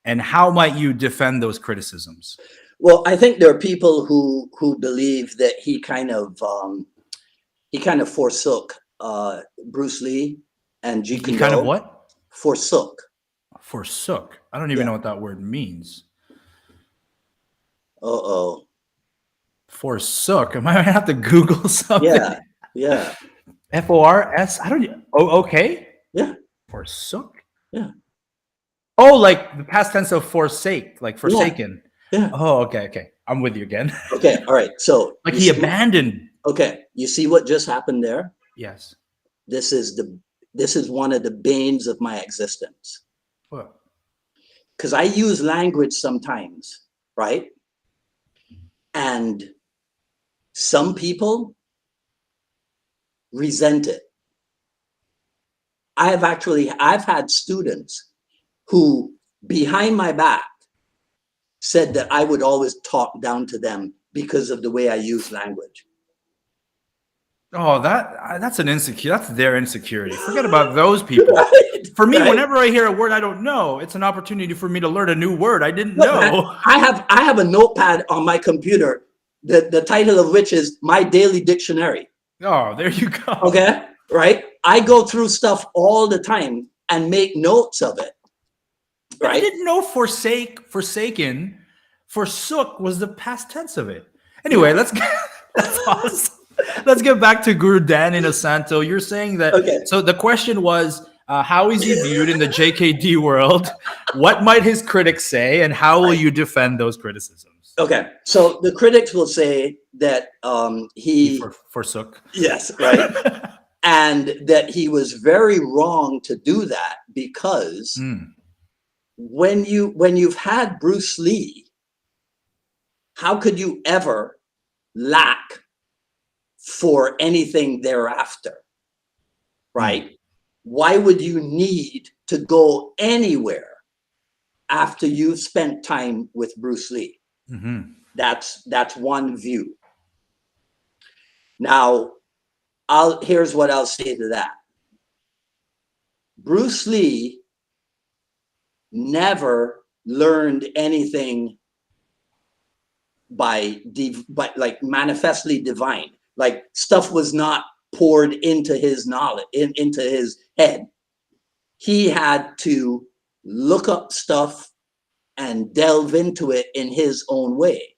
And how might you defend those criticisms? Well, I think there are people who believe that he kind of forsook Bruce Lee and Jeet He Kune kind of Do. what? Forsook. Forsook. I don't even know what that word means. Uh-oh. Forsook. Am I gonna have to Google something? Yeah. Yeah. F-O-R-S? I don't. Oh, okay. Yeah. Forsook. Yeah. Oh, like the past tense of forsake, like Yeah. forsaken. Yeah. Oh, okay, okay. I'm with you again. Okay. All right. So Like you he see- abandoned. Okay. You see what just happened there? Yes. This is one of the banes of my existence. What? Because I use language sometimes, right? And some people resent it. I've had students who, behind my back, said that I would always talk down to them because of the way I use language. Oh, that's an insecure. That's their insecurity. Forget about those people. Right, For me, right. whenever I hear a word I don't know, it's an opportunity for me to learn a new word I didn't Look, know. man, I have a notepad on my computer, the title of which is My Daily Dictionary. Oh, there you go. Okay, right? I go through stuff all the time and make notes of it. Right? I didn't know forsaken, forsook was the past tense of it. Anyway, that's awesome. Let's get back to Guru Dan Inosanto. You're saying that. Okay. So the question was, how is he viewed in the JKD world? What might his critics say, and how will you defend those criticisms? Okay. So the critics will say that he forsook. Yes, right. And that he was very wrong to do that because when you've had Bruce Lee, how could you ever lack for anything thereafter? Right? Why would you need to go anywhere after you've spent time with Bruce Lee? That's one view. Now, here's what I'll say to that. Bruce Lee never learned anything by like manifestly divine. Like stuff was not poured into his knowledge, into his head. He had to look up stuff and delve into it in his own way.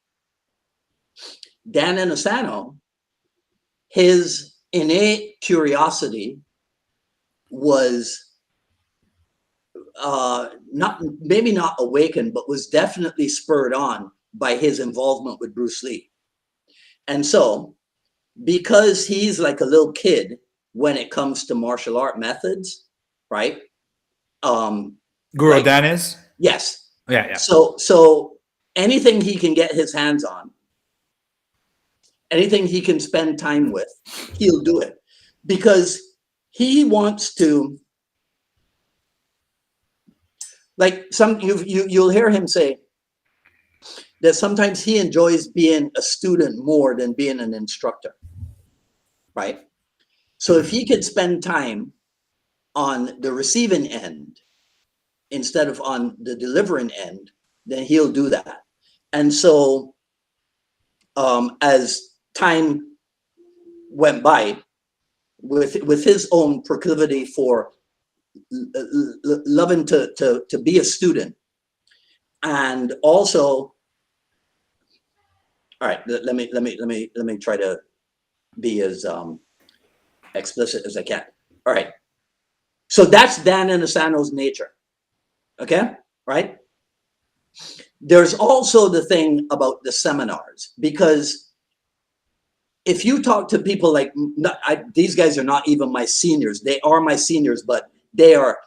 Dan Inosanto, his innate curiosity was maybe not awakened, but was definitely spurred on by his involvement with Bruce Lee. And so, because he's like a little kid when it comes to martial art methods, right? Guru Dan is? Yes. Yeah. So anything he can get his hands on, anything he can spend time with, he'll do it. Because he wants to, like you'll hear him say that sometimes he enjoys being a student more than being an instructor, right? So if he could spend time on the receiving end instead of on the delivering end, then he'll do that. And so as time went by, with his own proclivity for loving to be a student, and also, all right, let me try to be as explicit as I can. All right, so that's Dan Inosanto's nature. Okay, right? There's also the thing about the seminars, because if you talk to people like, these guys are not even my seniors. They are my seniors, but they are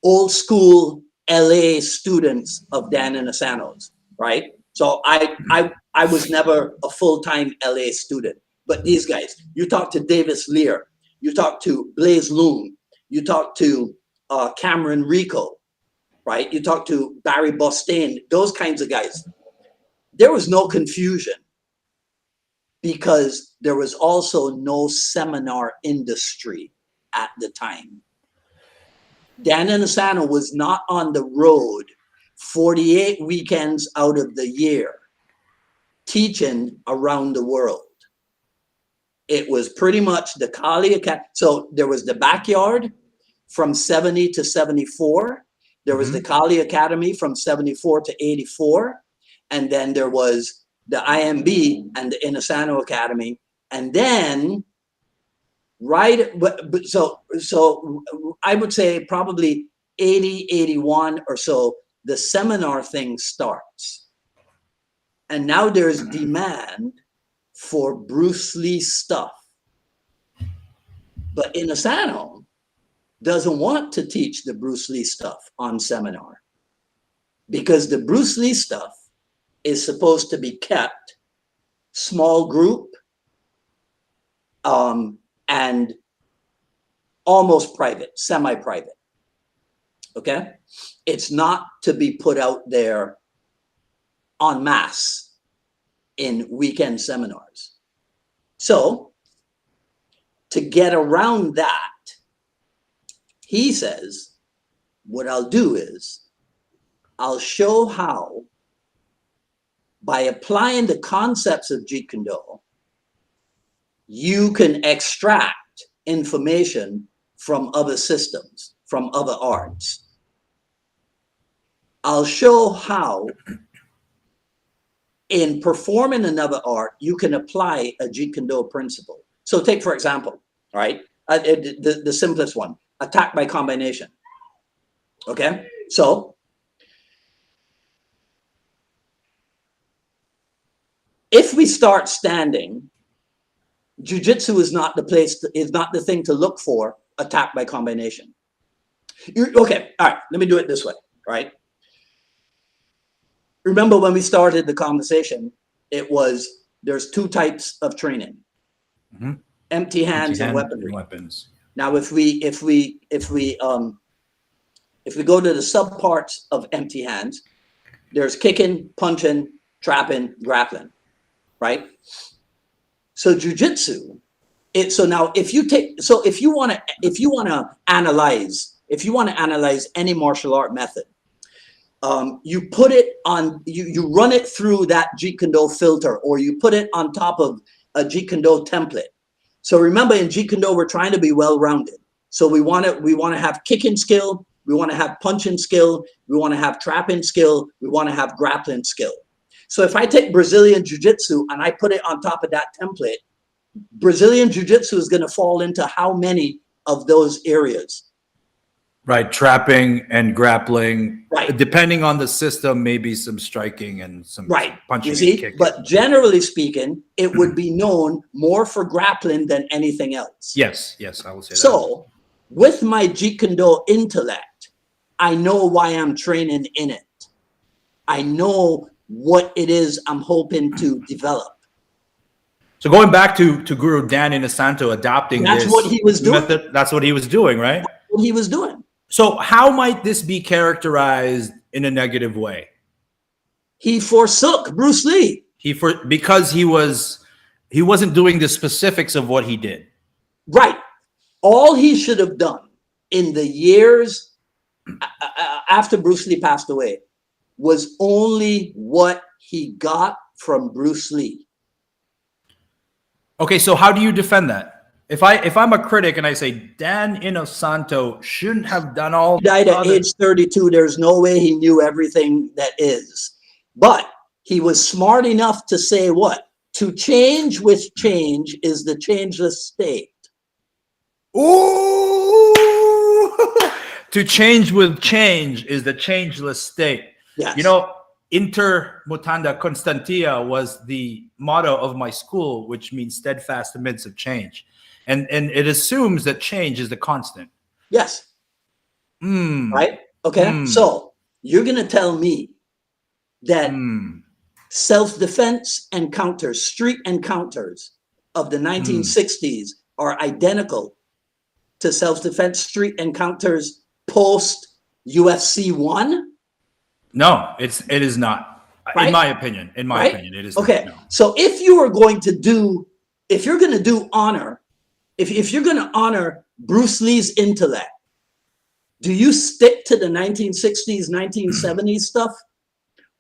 old school LA students of Dan Inosanto's, right? So I was never a full-time LA student, but these guys, you talk to Davis Lear, you talk to Blaze Loon, you talk to Cameron Rico, right? You talk to Barry Bostain, those kinds of guys. There was no confusion because there was also no seminar industry at the time. Dan Inosanto was not on the road 48 weekends out of the year teaching around the world. It was pretty much the Kali Academy. So there was the backyard from 70 to 74. There was the Kali Academy from 74 to 84. And then there was the IMB and the Inosanto Academy. And then, so I would say probably 80, 81 or so, the seminar thing starts. And now there's demand for Bruce Lee stuff. But Inosanto doesn't want to teach the Bruce Lee stuff on seminar, because the Bruce Lee stuff is supposed to be kept small group and almost private, semi-private. Okay? It's not to be put out there en masse in weekend seminars. So to get around that, he says, what I'll do is I'll show how, by applying the concepts of Jeet Kune, you can extract information from other systems, from other arts. I'll show how in performing another art, you can apply a Jeet Kune principle. So take, for example, right, the simplest one, attack by combination. Okay, so if we start standing, jiu-jitsu is not the place, is not the thing to look for attack by combination. Okay, all right, let me do it this way, right? Remember when we started the conversation, it was, there's two types of training. Empty hands and weaponry. Now, if we go to the subparts of empty hands, there's kicking, punching, trapping, grappling, right? So jujitsu, so now if you want to analyze any martial art method, you put it on, you run it through that Jeet Kune filter, or you put it on top of a Jeet Kune template. So remember, in Jeet Kune, we're trying to be well-rounded. So we want to have kicking skill, we want to have punching skill, we want to have trapping skill, we want to have grappling skill. So if I take Brazilian Jiu-Jitsu and I put it on top of that template, Brazilian Jiu-Jitsu is going to fall into how many of those areas? Right, trapping and grappling. Right. Depending on the system, maybe some striking and some punching. You see, and kicking. But generally speaking, it would be known more for grappling than anything else. Yes, I will say that. So with my Jeet Kune intellect, I know why I'm training in it. I know what it is I'm hoping to develop. So going back to Guru Dan Inosanto adopting that's this what he was doing. method, that's what he was doing, right? That's what he was doing. So how might this be characterized in a negative way? He forsook Bruce Lee. Because he wasn't doing the specifics of what he did. Right. All he should have done in the years after Bruce Lee passed away was only what he got from Bruce Lee. Okay, so how do you defend that? If I'm a critic and I say Dan Inosanto shouldn't have done all, he died at age 32. There's no way he knew everything that is, but he was smart enough to say what? To change with change is the changeless state. Ooh! To change with change is the changeless state. Yes. You know, Inter mutanda constantia was the motto of my school, which means steadfast amidst of change. And it assumes that change is the constant. Yes. Right? Okay. So you're going to tell me that self-defense encounters, street encounters of the 1960s are identical to self-defense street encounters post UFC 1? No, it is not. Right? In my opinion, it is. Okay. Not, no. So if you are going to do, if you're going to do honor, if you're going to honor Bruce Lee's intellect, Do you stick to the 1960s, 1970s stuff?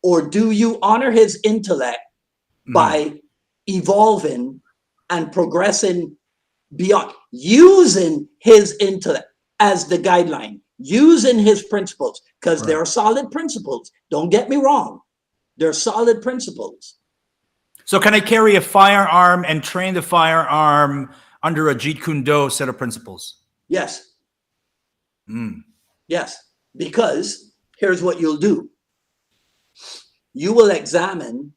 Or do you honor his intellect by evolving and progressing beyond, using his intellect as the guideline, using his principles? Because there are solid principles. Don't get me wrong. There are solid principles. So can I carry a firearm and train the firearm under a Jeet Kune set of principles? Yes. Yes, because here's what you'll do. You will examine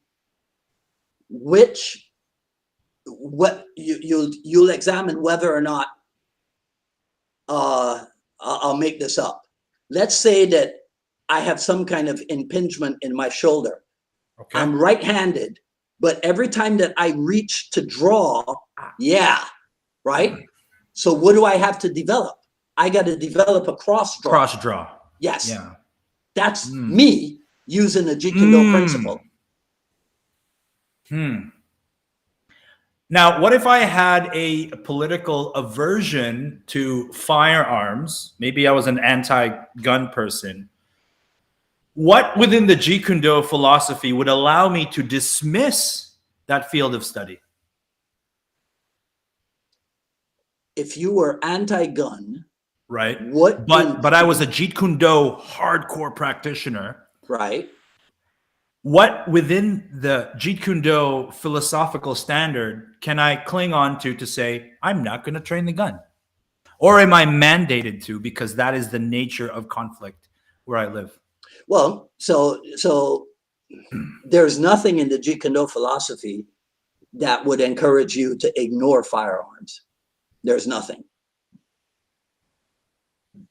you'll examine whether or not, I'll make this up. Let's say that I have some kind of impingement in my shoulder. Okay. I'm right-handed, but every time that I reach to draw, right? So what do I have to develop? I got to develop a cross draw. Cross draw. Yes. Yeah. That's me using the Jeet Kune principle. Now, what if I had a political aversion to firearms? Maybe I was an anti-gun person. What within the Jeet Kune philosophy would allow me to dismiss that field of study? If you were anti-gun, right? But I was a Jeet Kune hardcore practitioner, right? What within the Jeet Kune philosophical standard can I cling on to say I'm not going to train the gun, or am I mandated to because that is the nature of conflict where I live? Well, so there's nothing in the Jeet Kune philosophy that would encourage you to ignore firearms. There's nothing.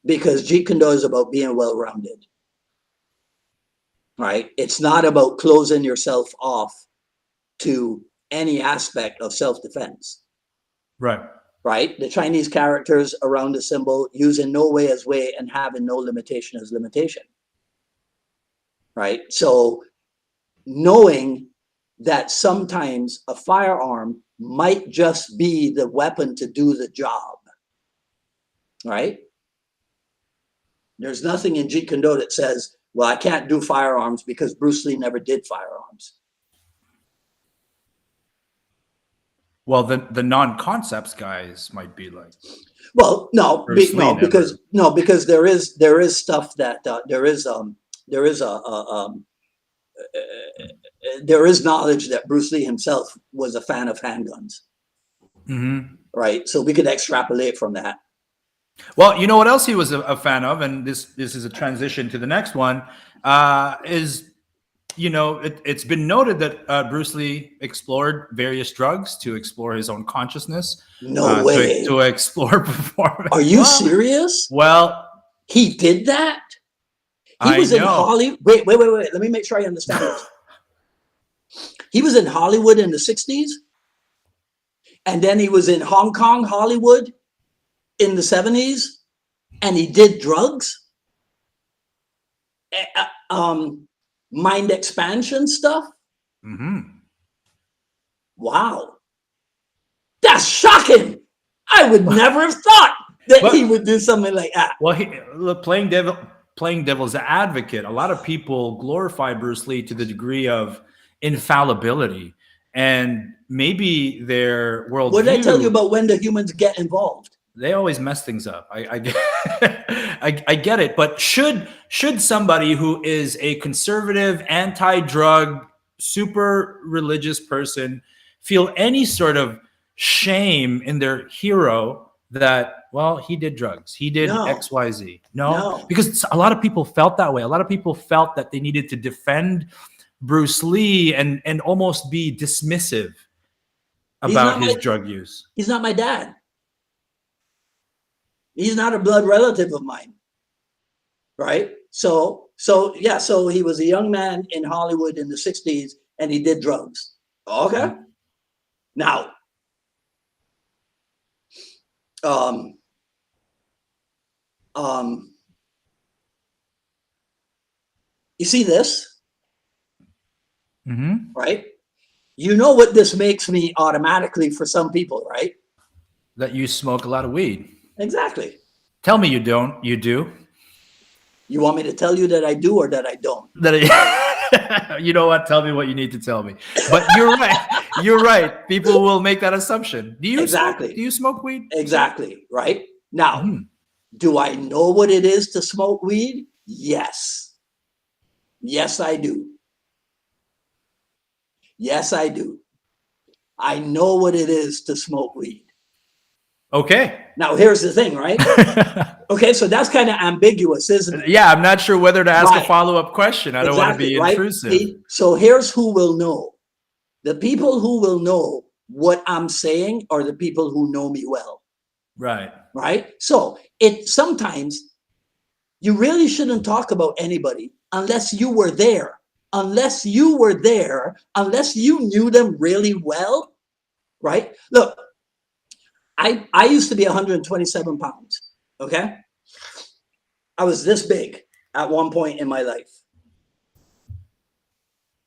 Because Jeet Kune is about being well-rounded, right? It's not about closing yourself off to any aspect of self-defense. Right. Right? The Chinese characters around the symbol using no way as way and having no limitation as limitation. Right? So knowing that sometimes a firearm might just be the weapon to do the job. Right? There's nothing in Jeet Kune that says, well, I can't do firearms because Bruce Lee never did firearms. Well, the non-concepts guys might be like. Well, because there is stuff that there is knowledge that Bruce Lee himself was a fan of handguns. Right. So we could extrapolate from that. Well, you know what else he was a fan of, and this is a transition to the next one, is, you know, it's been noted that Bruce Lee explored various drugs to explore his own consciousness. No way. To explore performance. Are you serious? Well, he did that? He was in Hollywood. Wait. Let me make sure I understand this. He was in Hollywood in the 60s. And then he was in Hong Kong, Hollywood in the 70s. And he did drugs. Mind expansion stuff. Wow. That's shocking. I would never have thought that he would do something like that. Well, playing devil's advocate, a lot of people glorify Bruce Lee to the degree of infallibility, and maybe their worldview. What did I tell you about when the humans get involved? They always mess things up. I get it, but should somebody who is a conservative, anti-drug, super religious person feel any sort of shame in their hero that, well, he did drugs, he did XYZ? No, because a lot of people felt that way. A lot of people felt that they needed to defend Bruce Lee and almost be dismissive about his drug use. He's not my dad. He's not a blood relative of mine. Right? So he was a young man in Hollywood in the 60s and he did drugs. Okay. Now, you see this? Right? You know what this makes me automatically for some people, right? That you smoke a lot of weed. Exactly. Tell me you don't. You do. You want me to tell you that I do or that I don't? You know what? Tell me what you need to tell me. But you're right. You're right. People will make that assumption. Do you smoke? Do you smoke weed? Exactly. Right. Now, do I know what it is to smoke weed? Yes. Yes, I do. Yes, I do. I know what it is to smoke weed. Okay. Now, here's the thing, right? Okay, so that's kind of ambiguous, isn't it? Yeah, I'm not sure whether to ask a follow-up question. I don't want to be intrusive. Right? So here's who will know. The people who will know what I'm saying are the people who know me well. Right. Right? So sometimes you really shouldn't talk about anybody unless you were there. Unless you were there, unless you knew them really well, right? Look, I used to be 127 pounds, okay? I was this big at one point in my life.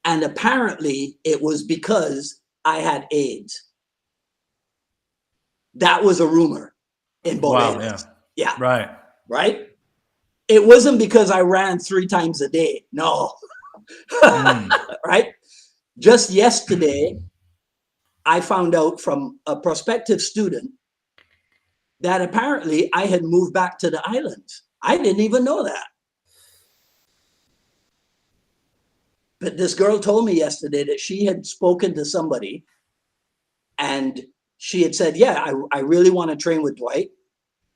And apparently it was because I had AIDS. That was a rumor in Barbados. Wow, yeah. Right. Right? It wasn't because I ran 3 times a day. No. Right? Just yesterday, I found out from a prospective student that apparently I had moved back to the islands. I didn't even know that. But this girl told me yesterday that she had spoken to somebody and she had said, yeah, I really want to train with Dwight.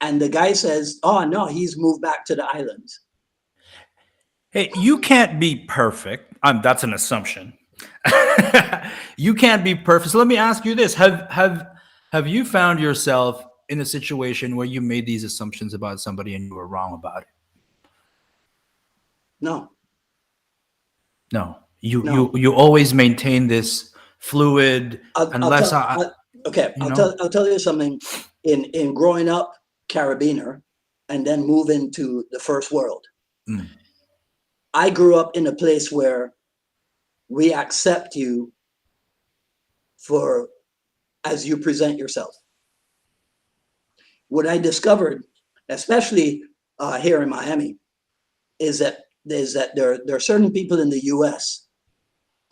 And the guy says, oh, no, he's moved back to the islands. Hey, you can't be perfect. That's an assumption. You can't be perfect. So let me ask you this. Have you found yourself in a situation where you made these assumptions about somebody and you were wrong about it? No. No. You always maintain this fluid I'll tell you something. In growing up Carabiner and then moving to the first world, I grew up in a place where we accept you for as you present yourself. What I discovered, especially here in Miami, is that there are certain people in the US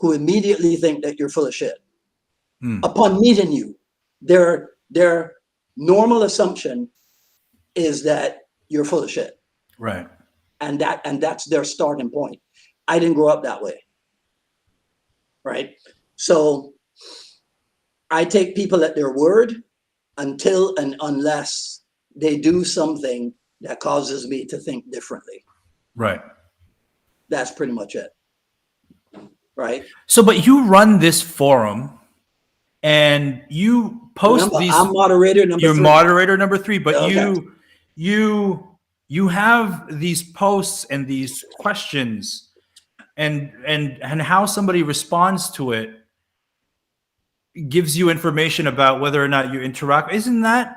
who immediately think that you're full of shit. Upon meeting you, their normal assumption is that you're full of shit. Right. And that's their starting point. I didn't grow up that way. Right. So I take people at their word until and unless they do something that causes me to think differently. Right. That's pretty much it. Right. So, but you run this forum and you post these. I'm moderator number 3. You're moderator number 3, but okay. You have these posts and these questions and how somebody responds to it gives you information about whether or not you interact. Isn't that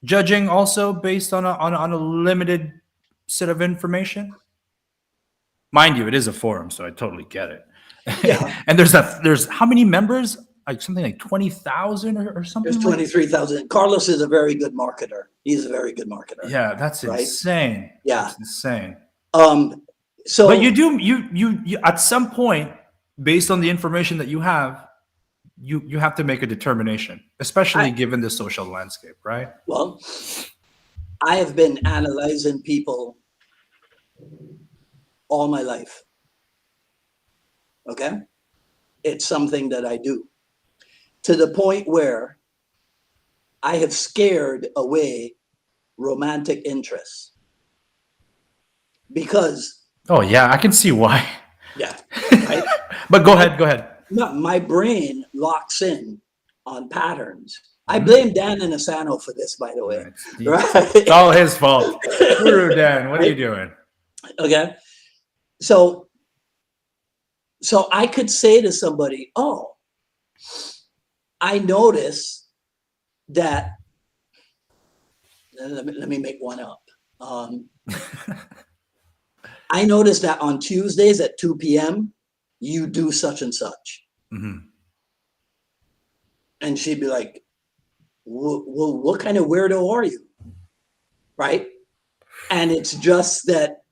judging also based on a limited set of information? Mind you, it is a forum, so I totally get it. Yeah. And there's how many members? Like something like 20,000 or something. There's 23,000. Carlos is a very good marketer. He's a very good marketer. Yeah, that's insane. Yeah, that's insane. So, but you at some point, based on the information that you have to make a determination, especially given the social landscape, right? Well, I have been analyzing people all my life. Okay, it's something that I do. To the point where I have scared away romantic interests. Because... Oh, yeah, I can see why. Yeah. Right? But go ahead. No, my brain locks in on patterns. I blame Dan Inosanto for this, by the way. Right? It's all his fault. Guru Dan, what are you doing? Okay. So I could say to somebody, oh, I notice that, let me make one up. I noticed that on Tuesdays at 2 p.m., you do such and such. Mm-hmm. And she'd be like, well, what kind of weirdo are you? Right? And it's just that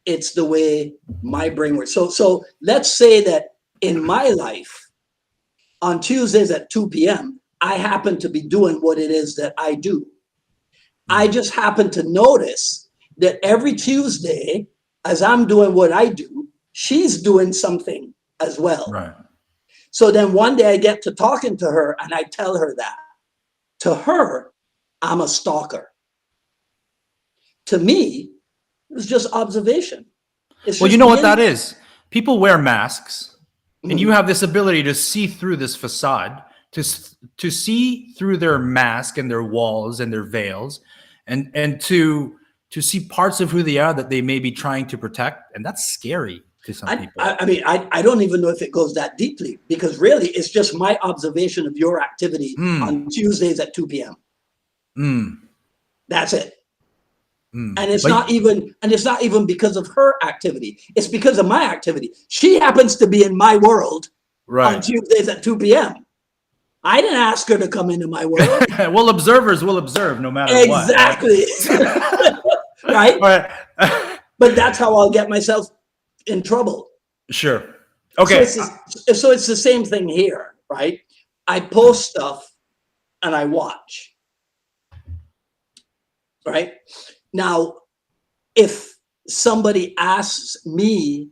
it's the way my brain works. So let's say that in my life, on Tuesdays at 2 p.m., I happen to be doing what it is that I do. I just happen to notice that every Tuesday, as I'm doing what I do, she's doing something as well. Right. So then one day I get to talking to her and I tell her that. To her, I'm a stalker. To me, it was just observation. Well, you know what that is? People wear masks, and you have this ability to see through this facade, to see through their mask and their walls and their veils, and to see parts of who they are that they may be trying to protect, and that's scary to some people. I mean, I don't even know if it goes that deeply, because really it's just my observation of your activity on Tuesdays at 2 p.m. That's it. And it's not even because of her activity. It's because of my activity. She happens to be in my world on Tuesdays at 2 p.m. I didn't ask her to come into my world. Well, observers will observe no matter what. Exactly. Right? But that's how I'll get myself in trouble. Sure. Okay. So it's the same thing here, right? I post stuff and I watch. Right? Now, if somebody asks me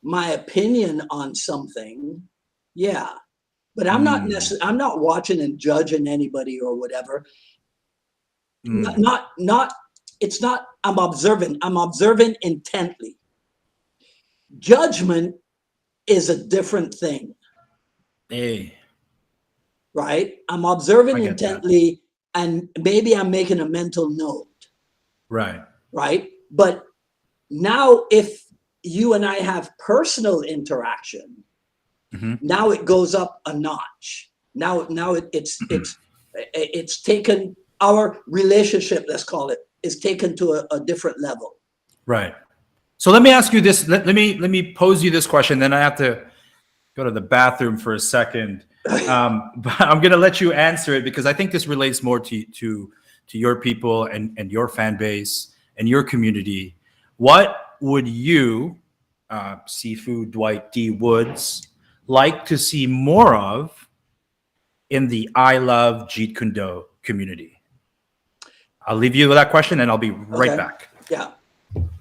my opinion on something, yeah, but I'm not I'm not watching and judging anybody or whatever. It's not, I'm observing intently. Judgment is a different thing. Right? I'm observing intently, and maybe I'm making a mental note. Right? But now if you and I have personal interaction, now it goes up a notch. Now it's taken, our relationship, let's call it, is taken to a different level. Right. So let me ask you this. Let me pose you this question. Then I have to go to the bathroom for a second. But I'm going to let you answer it, because I think this relates more to your people and your fan base and your community. What would you, Sifu Dwight D. Woods, like to see more of in the I Love Jeet Kune community? I'll leave you with that question and I'll be right back. Yeah.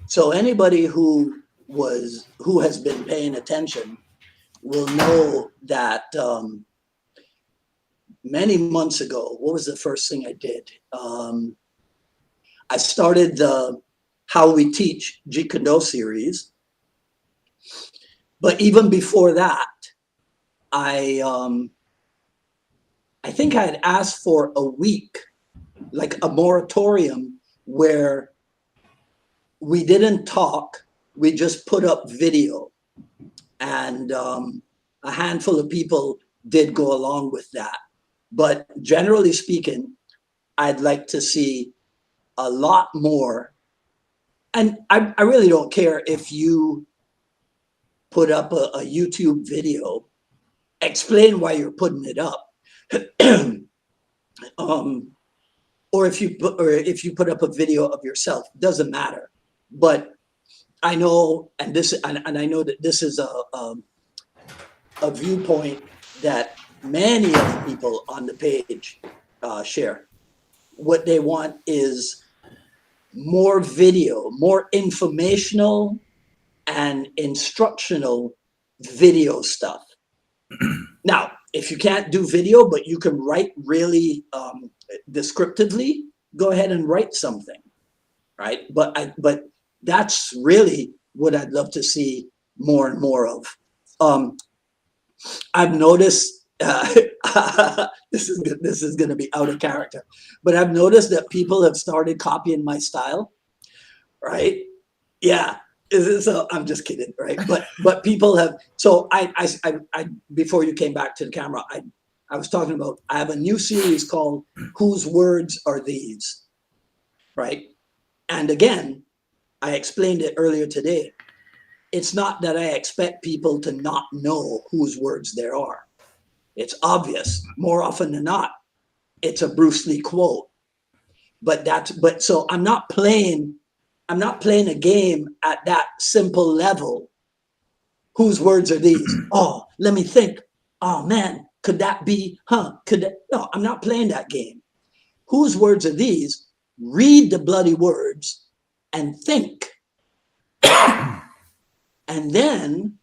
So anybody who has been paying attention will know that many months ago, what was the first thing I did? I started the How We Teach Jeet Kune series. But even before that, I think I had asked for a week, like a moratorium, where we didn't talk, we just put up video. And a handful of people did go along with that. But generally speaking, I'd like to see a lot more. And I really don't care if you put up a YouTube video, explain why you're putting it up. Or if you put up a video of yourself, doesn't matter. But I know, and I know that this is a viewpoint that many of the people on the page share. What they want is more video, more informational and instructional video stuff. Now, if you can't do video, but you can write really descriptively, go ahead and write something, right? But that's really what I'd love to see more and more of. I've noticed this is going to be out of character, but I've noticed that people have started copying my style, right? Yeah. So I'm just kidding, right? But people have. So I before you came back to the camera, I was talking about, I have a new series called Whose Words Are These, right? And again, I explained it earlier today. It's not that I expect people to not know whose words there are. It's obvious. More often than not, it's a Bruce Lee quote. But so I'm not playing I'm not playing a game at that simple level. Whose words are these? Oh, let me think. Oh man, could that be? Could that? No, I'm not playing that game. Whose words are these? Read the bloody words and think. And then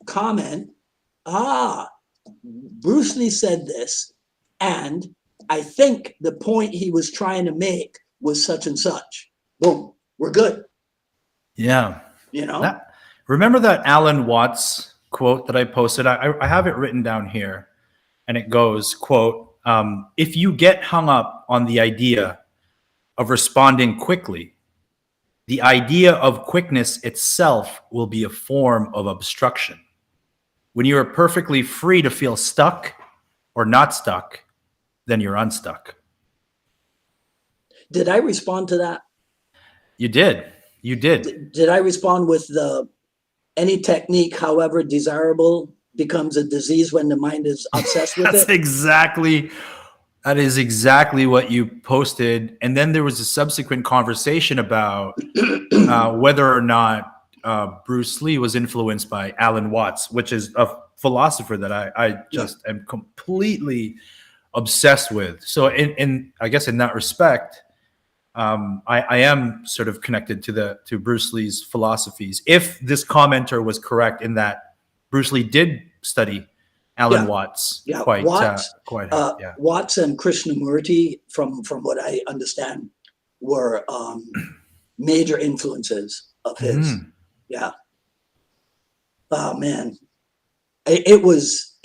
comment, Bruce Lee said this, and I think the point he was trying to make was such and such. Boom, we're good. Yeah. You know? Remember that Alan Watts quote that I posted? I have it written down here, and it goes, quote, if you get hung up on the idea of responding quickly, the idea of quickness itself will be a form of obstruction. When you are perfectly free to feel stuck or not stuck, then you're unstuck. Did I respond to that? You did. You did. Did I respond with any technique, however desirable, becomes a disease when the mind is obsessed with it? That is exactly what you posted. And then there was a subsequent conversation about whether or not Bruce Lee was influenced by Alan Watts, which is a philosopher that I just am completely obsessed with. So I guess in that respect, I am sort of connected to Bruce Lee's philosophies. If this commenter was correct in that Bruce Lee did study Alan Watts quite Watts and Krishnamurti, from what I understand, were major influences of his. Yeah. Oh man, it was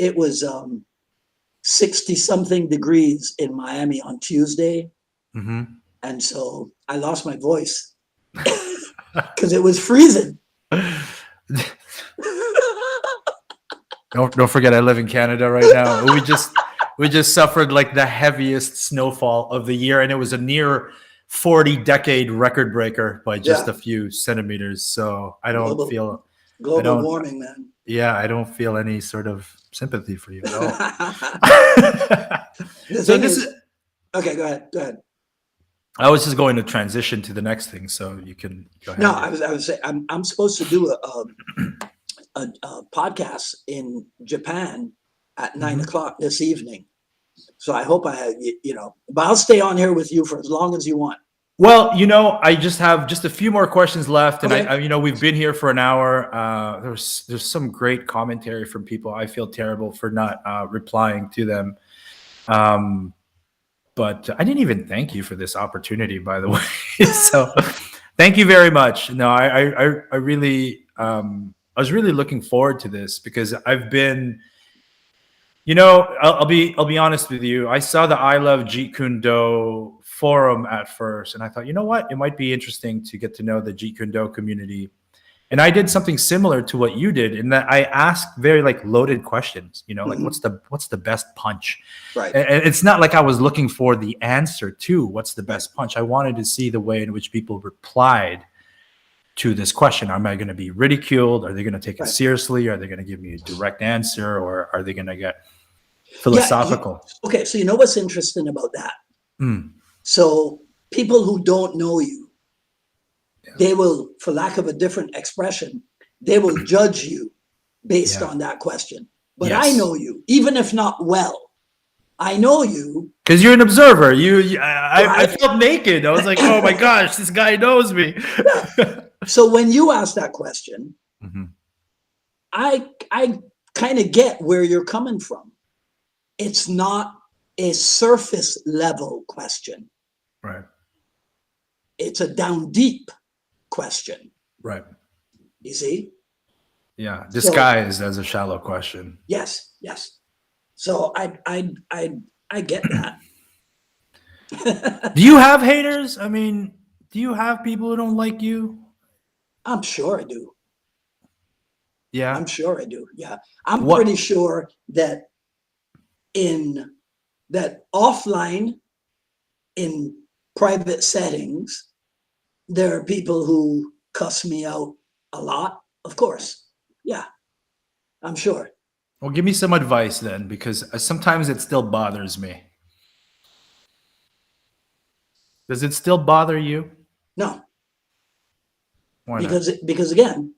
60 something degrees in Miami on Tuesday. And so I lost my voice because it was freezing. Don't forget, I live in Canada right now. We just suffered like the heaviest snowfall of the year, and it was a near 40-decade record breaker by just a few centimeters. So I don't feel global warming, man. Yeah, I don't feel any sort of sympathy for you at all. So this is okay. Go ahead. I was just going to transition to the next thing, so you can go ahead. No, I was saying I'm supposed to do a podcast in Japan at 9 o'clock this evening. So I hope but I'll stay on here with you for as long as you want. Well, I just have a few more questions left, and I we've been here for an hour. There's some great commentary from people. I feel terrible for not replying to them. But I didn't even thank you for this opportunity, by the way. So thank you very much. No, I really, I was really looking forward to this because I've been, I'll be honest with you. I saw the I Love Jeet Kune forum at first, and I thought, you know what? It might be interesting to get to know the Jeet Kune community. And I did something similar to what you did in that I asked very loaded questions, like what's the best punch? Right. And it's not like I was looking for the answer to what's the best punch. I wanted to see the way in which people replied to this question. Am I going to be ridiculed? Are they going to take it seriously? Are they going to give me a direct answer, or are they going to get philosophical? Okay. So you know what's interesting about that? So people who don't know you, they will, for lack of a different expression, they will judge you based on that question. But I know you, even if not well. I know you because you're an observer. I felt naked. I was like, oh my gosh, this guy knows me. So when you ask that question, I kind of get where you're coming from. It's not a surface level question. Right. It's a down deep question. Right. You see? Yeah. Disguised as a shallow question. Yes. So I get that. Do you have haters? I mean, do you have people who don't like you? I'm sure I do. Yeah. I'm sure I do. Yeah. I'm pretty sure that offline, in private settings, there are people who cuss me out a lot, of course. Yeah, I'm sure. Well, give me some advice then, because sometimes it still bothers me. Does it still bother you? No. Why not? Because again,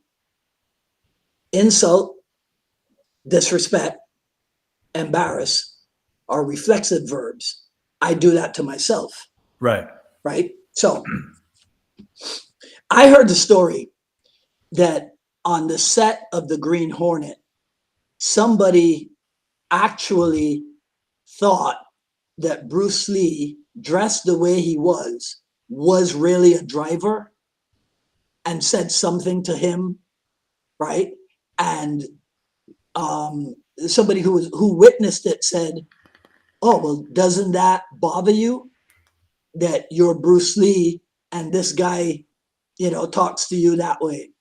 insult, disrespect, embarrass are reflexive verbs. I do that to myself. Right. Right. So I heard the story that on the set of the Green Hornet, somebody actually thought that Bruce Lee, dressed the way he was really a driver, and said something to him, right? And somebody who witnessed it said, "Oh, well, doesn't that bother you that you're Bruce Lee and this guy, talks to you that way?"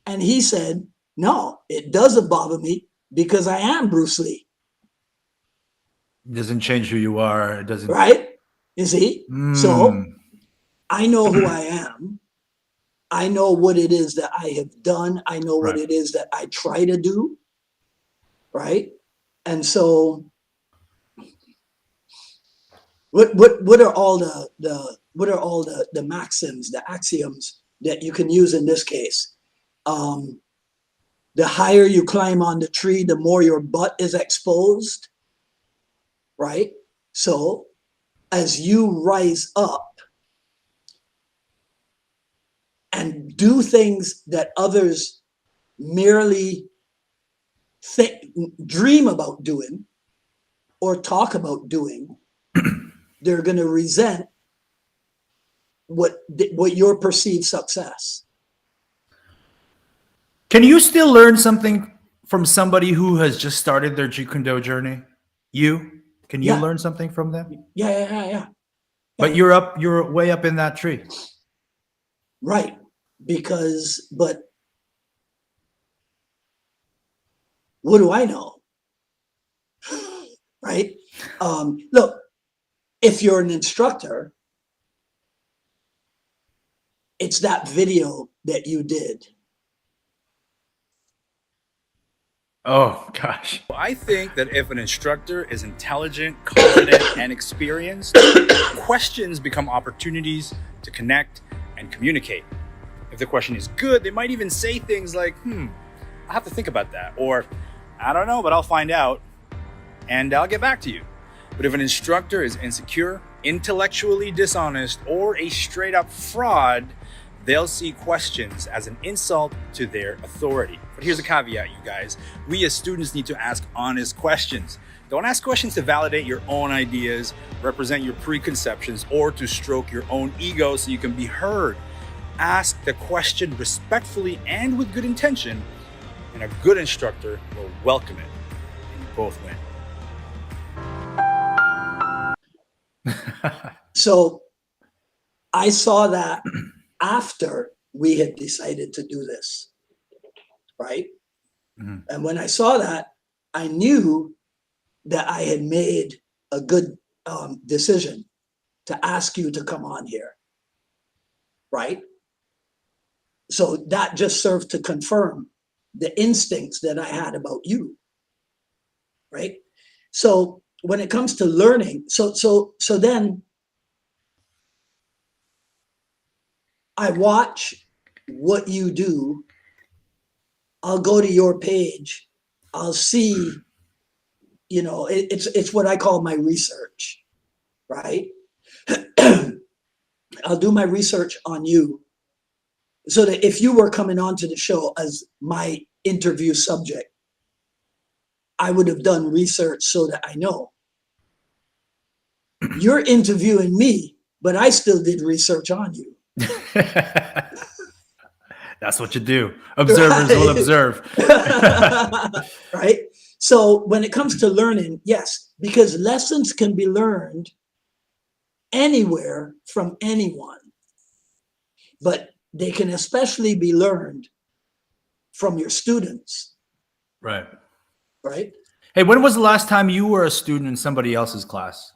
And he said, "No, it doesn't bother me because I am Bruce Lee." It doesn't change who you are. It doesn't. Right? You see? So I know who I am. I know what it is that I have done. I know what it is that I try to do. Right? And so what are all the maxims, the axioms that you can use in this case? The higher you climb on the tree, the more your butt is exposed. Right? So as you rise up and do things that others merely dream about doing or talk about doing, they're going to resent what your perceived success. Can you still learn something from somebody who has just started their Jeet Kune journey? Can you learn something from them? Yeah. But you're way up in that tree. Right. But what do I know? Right? Look, if you're an instructor, it's that video that you did. Oh, gosh. I think that if an instructor is intelligent, confident, and experienced, questions become opportunities to connect and communicate. If the question is good, they might even say things like, I have to think about that. Or, I don't know, but I'll find out and I'll get back to you. But if an instructor is insecure, intellectually dishonest, or a straight up fraud, they'll see questions as an insult to their authority. But here's a caveat, you guys. We as students need to ask honest questions. Don't ask questions to validate your own ideas, represent your preconceptions, or to stroke your own ego so you can be heard. Ask the question respectfully and with good intention, and a good instructor will welcome it, and you both win. So I saw that after we had decided to do this, right? Mm-hmm. And when I saw that, I knew that I had made a good decision to ask you to come on here, right? So that just served to confirm the instincts that I had about you, right? So when it comes to learning, so then I watch what you do. I'll go to your page. I'll see, it's what I call my research, right? I'll do my research on you so that if you were coming onto the show as my interview subject, I would have done research so that I know. You're interviewing me, but I still did research on you. That's what you do. Observers will observe. Right? So when it comes to learning, yes, because lessons can be learned anywhere from anyone, but they can especially be learned from your students. Right. Right? Hey, when was the last time you were a student in somebody else's class?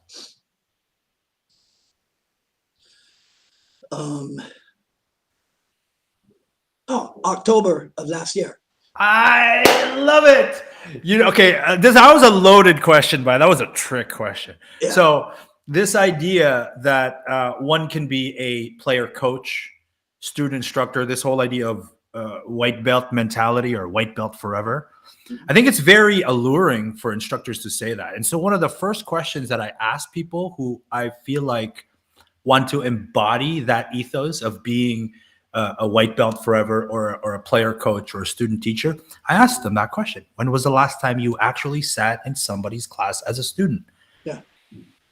October of last year. I love it. That was a loaded question, but that was a trick question. Yeah. So this idea that one can be a player coach student instructor, this whole idea of white belt mentality or white belt forever. I think it's very alluring for instructors to say that. And so one of the first questions that I ask people who I feel like want to embody that ethos of being a white belt forever, or a player coach or a student teacher, I asked them that question. When was the last time you actually sat in somebody's class as a student? Yeah.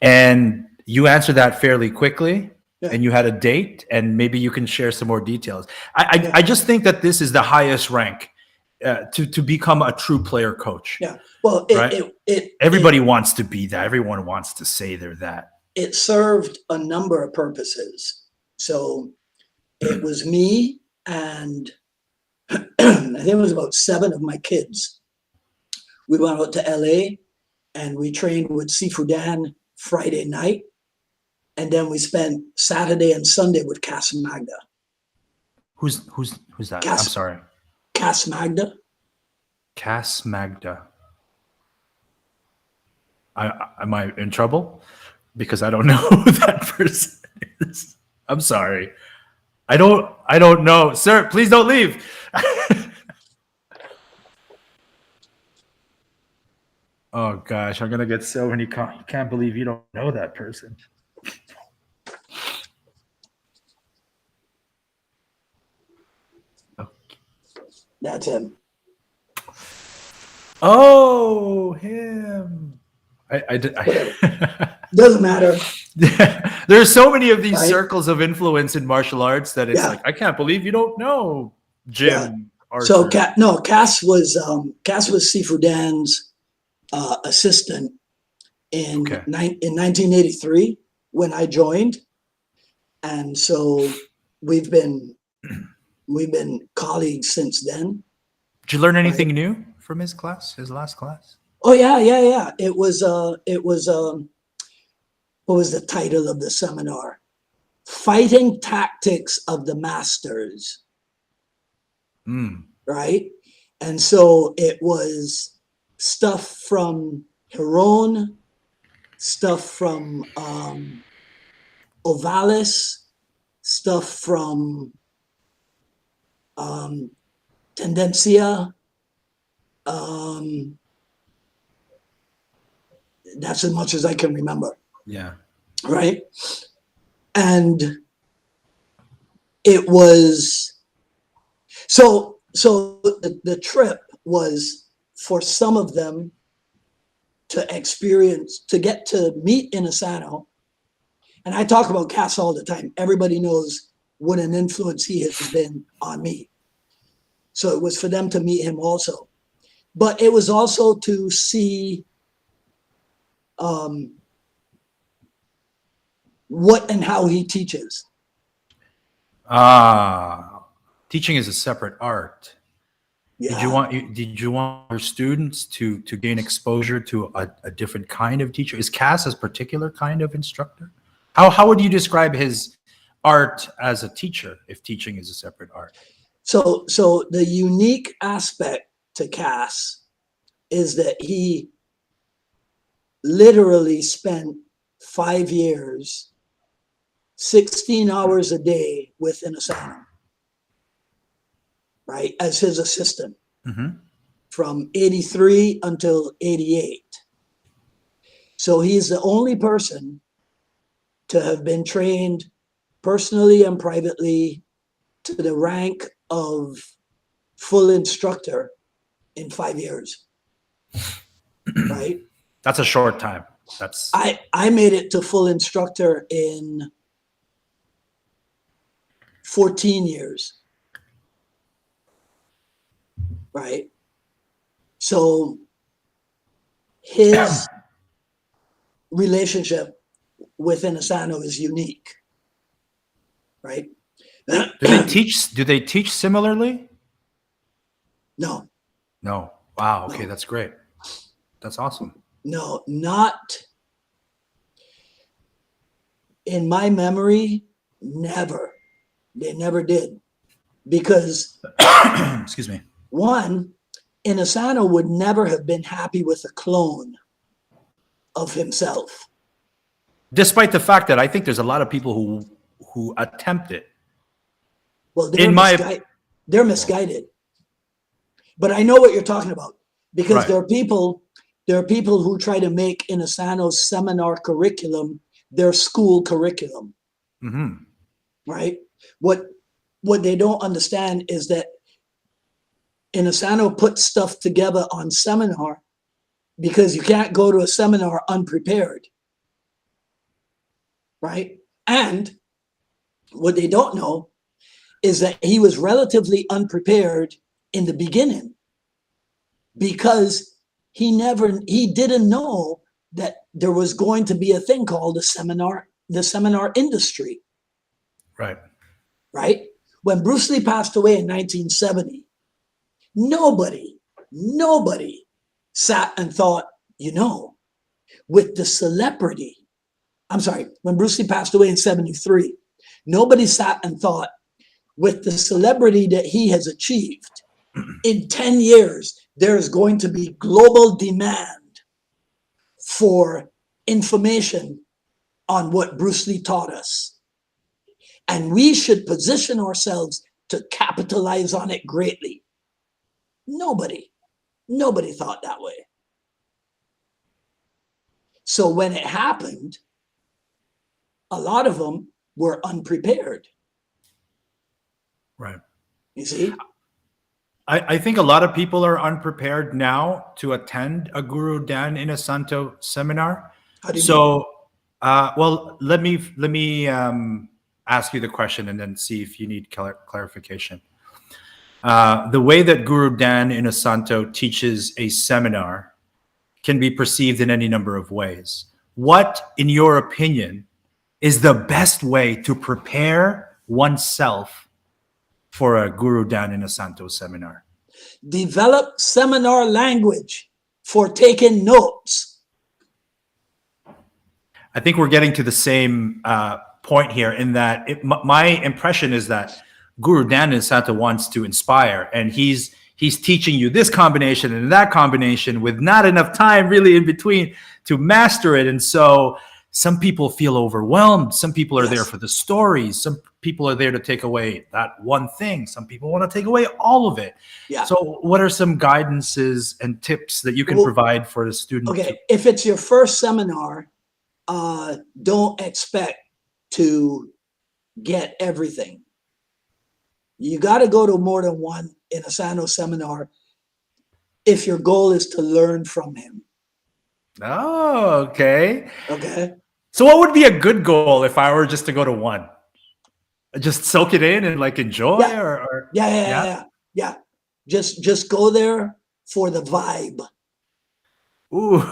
And you answered that fairly quickly. Yeah. And you had a date, and maybe you can share some more details. I just think that this is the highest rank to become a true player coach. Yeah. Well, everybody wants to be that. Everyone wants to say they're that. It served a number of purposes. So it was me and I think it was about 7 of my kids. We went out to LA and we trained with Sifu Dan Friday night. And then we spent Saturday and Sunday with Cass Magda. Who's that? I'm sorry. Cass Magda. Cass Magda. Am I in trouble? Because I don't know who that person is. I'm sorry. I don't know. Sir, please don't leave. Oh gosh, I'm gonna get so many can't believe you don't know that person. That's him. Oh, him. I Doesn't matter. There's so many of these circles of influence in martial arts that it's like, I can't believe you don't know Jim. Yeah. So Cass was Sifu Dan's assistant in 1983 when I joined, and so we've been colleagues since then. Did you learn anything new from his last class? Oh yeah. It was what was the title of the seminar? Fighting Tactics of the Masters. Right? And so it was stuff from Heron, stuff from Ovalis, stuff from Tendencia. That's as much as I can remember. Yeah. Right. And it was so the trip was for some of them to get to meet Inosanto. And I talk about Cass all the time. Everybody knows what an influence he has been on me. So it was for them to meet him also. But it was also to see what and how he teaches. Teaching is a separate art. Yeah. Did you want your students to gain exposure to a different kind of teacher? Is Cass a particular kind of instructor? How would you describe his art as a teacher if teaching is a separate art? So the unique aspect to Cass is that he literally spent 5 years, 16 hours a day with Inosanto, right, as his assistant, from 83 until 88. So he's the only person to have been trained personally and privately to the rank of full instructor in 5 years, right? That's a short time. I made it to full instructor in 14 years, right? So his relationship with Inosanto is unique, right? Do they teach similarly? No. Wow. Okay, that's great. That's awesome. No, not in my memory. Never. They never did, because excuse me. One, Inosanto would never have been happy with a clone of himself. Despite the fact that I think there's a lot of people who attempt it. Well, they're misguided. But I know what you're talking about, because Right. there are people who try to make Inosanto's seminar curriculum their school curriculum. Mm-hmm. Right? What they don't understand is that Inosanto puts stuff together on seminar because you can't go to a seminar unprepared. Right? And what they don't know is that he was relatively unprepared in the beginning, because he didn't know that there was going to be a thing called the seminar industry. Right. Right? When Bruce Lee passed away in 1970, nobody sat and thought, with the celebrity. I'm sorry, when Bruce Lee passed away in 73, nobody sat and thought, with the celebrity that he has achieved, in 10 years, there's going to be global demand for information on what Bruce Lee taught us. And we should position ourselves to capitalize on it greatly. Nobody thought that way. So when it happened, a lot of them were unprepared. Right. You see? I think a lot of people are unprepared now to attend a Guru Dan Inosanto seminar. How do you So, well, let me ask you the question and then see if you need clarification. The way that Guru Dan Inosanto teaches a seminar can be perceived in any number of ways. What, in your opinion, is the best way to prepare oneself for a Guru Dan Inosanto seminar? Develop seminar language for taking notes. I think we're getting to the same point here, in that my impression is that Guru Dan Inosanto wants to inspire, and he's teaching you this combination and that combination with not enough time really in between to master it. And so some people feel overwhelmed. Some people are there for the stories. Some people are there to take away that one thing. Some people want to take away all of it. Yeah. So what are some guidances and tips that you can provide for the student? Okay, if it's your first seminar, don't expect to get everything. You got to go to more than one Inosanto seminar if your goal is to learn from him. Oh, okay. Okay. So what would be a good goal if I were just to go to one? Just soak it in and like enjoy? Yeah. Just go there for the vibe. Ooh.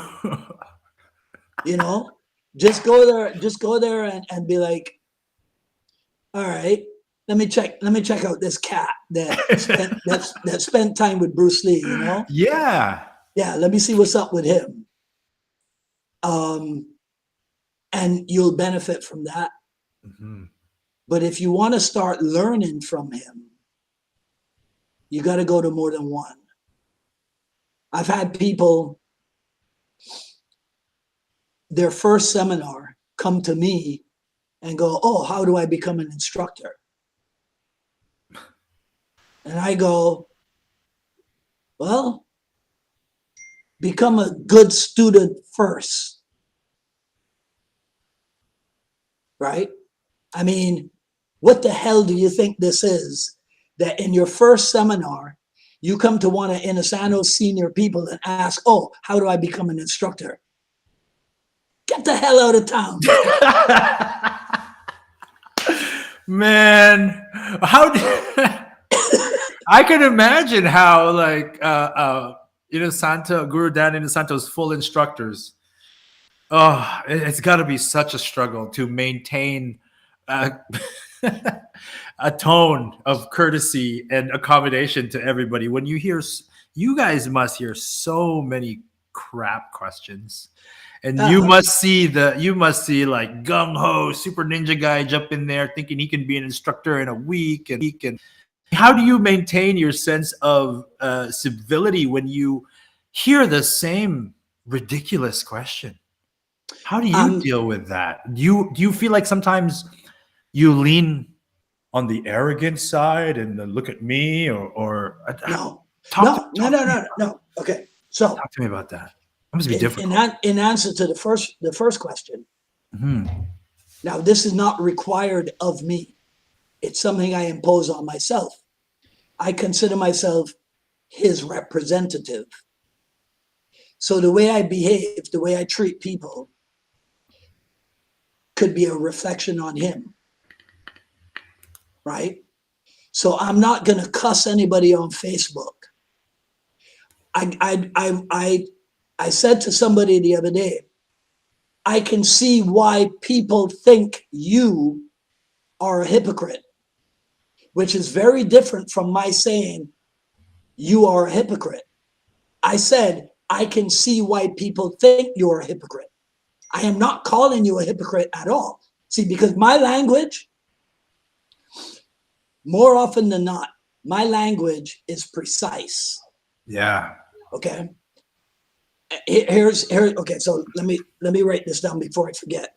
Just go there and be like, all right, let me check out this cat that spent time with Bruce Lee, Yeah. Yeah, let me see what's up with him. And you'll benefit from that. Mm-hmm. But if you want to start learning from him, you got to go to more than one. I've had people, their first seminar, come to me and go, oh, how do I become an instructor? And I go, well, become a good student first. Right? I mean, what the hell do you think this is? That in your first seminar, you come to one of Inosanto's senior people and ask, oh, how do I become an instructor? Get the hell out of town. Man, I can imagine how Guru Dan Inosanto's full instructors, oh, it's got to be such a struggle to maintain a tone of courtesy and accommodation to everybody. When you guys must hear so many crap questions, and you must see like gung ho super ninja guy jump in there thinking he can be an instructor in a week. And how do you maintain your sense of civility when you hear the same ridiculous question? How do you deal with that? Do you feel like sometimes you lean on the arrogant side and the look at me or No. talk to No. Okay. So talk to me about that. That must be difficult. in answer to the first question, now this is not required of me. It's something I impose on myself. I consider myself his representative. So the way I behave, the way I treat people could be a reflection on him, right? So I'm not going to cuss anybody on Facebook. I said to somebody the other day, I can see why people think you are a hypocrite, which is very different from my saying you are a hypocrite. I said, I can see why people think you're a hypocrite. I am not calling you a hypocrite at all. See, because my language, more often than not, my language is precise. Yeah. Okay. Okay. So let me write this down before I forget.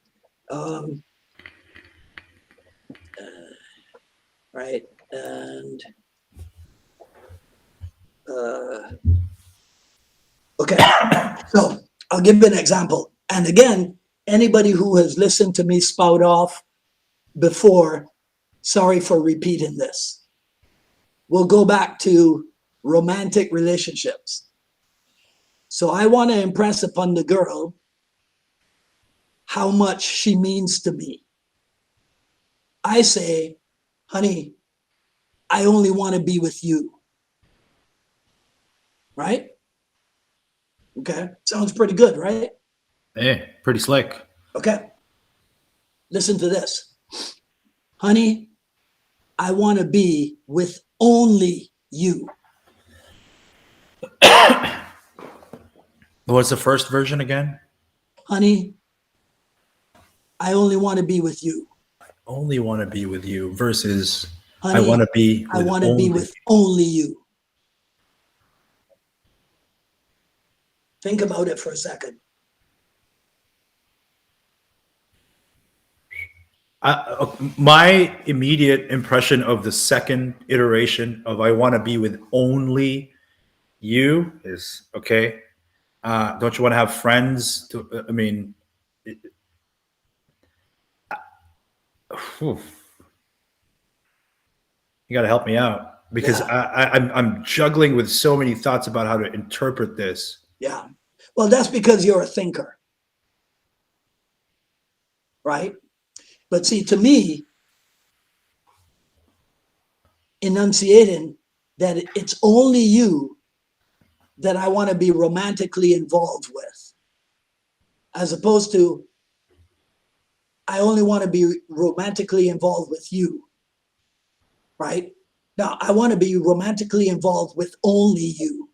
Right. And okay. So I'll give you an example. And again, anybody who has listened to me spout off before, sorry for repeating this. We'll go back to romantic relationships. So I want to impress upon the girl how much she means to me. I say, honey, I only want to be with you. Right? Okay. Sounds pretty good, right? Hey, pretty slick. Okay. Listen to this. Honey, I want to be with only you. What's the first version again? Honey, I only want to be with you. Only want to be with you versus Honey, I want to be with I want to be with only you. Think about it for a second. My immediate impression of the second iteration of I want to be with only you is okay. Don't you want to have friends? I mean, you got to help me out because I'm juggling with so many thoughts about how to interpret this. Yeah. Well, that's because you're a thinker, right? But see, to me, enunciating that it's only you that I want to be romantically involved with, as opposed to I only want to be romantically involved with you, right? Now, I want to be romantically involved with only you.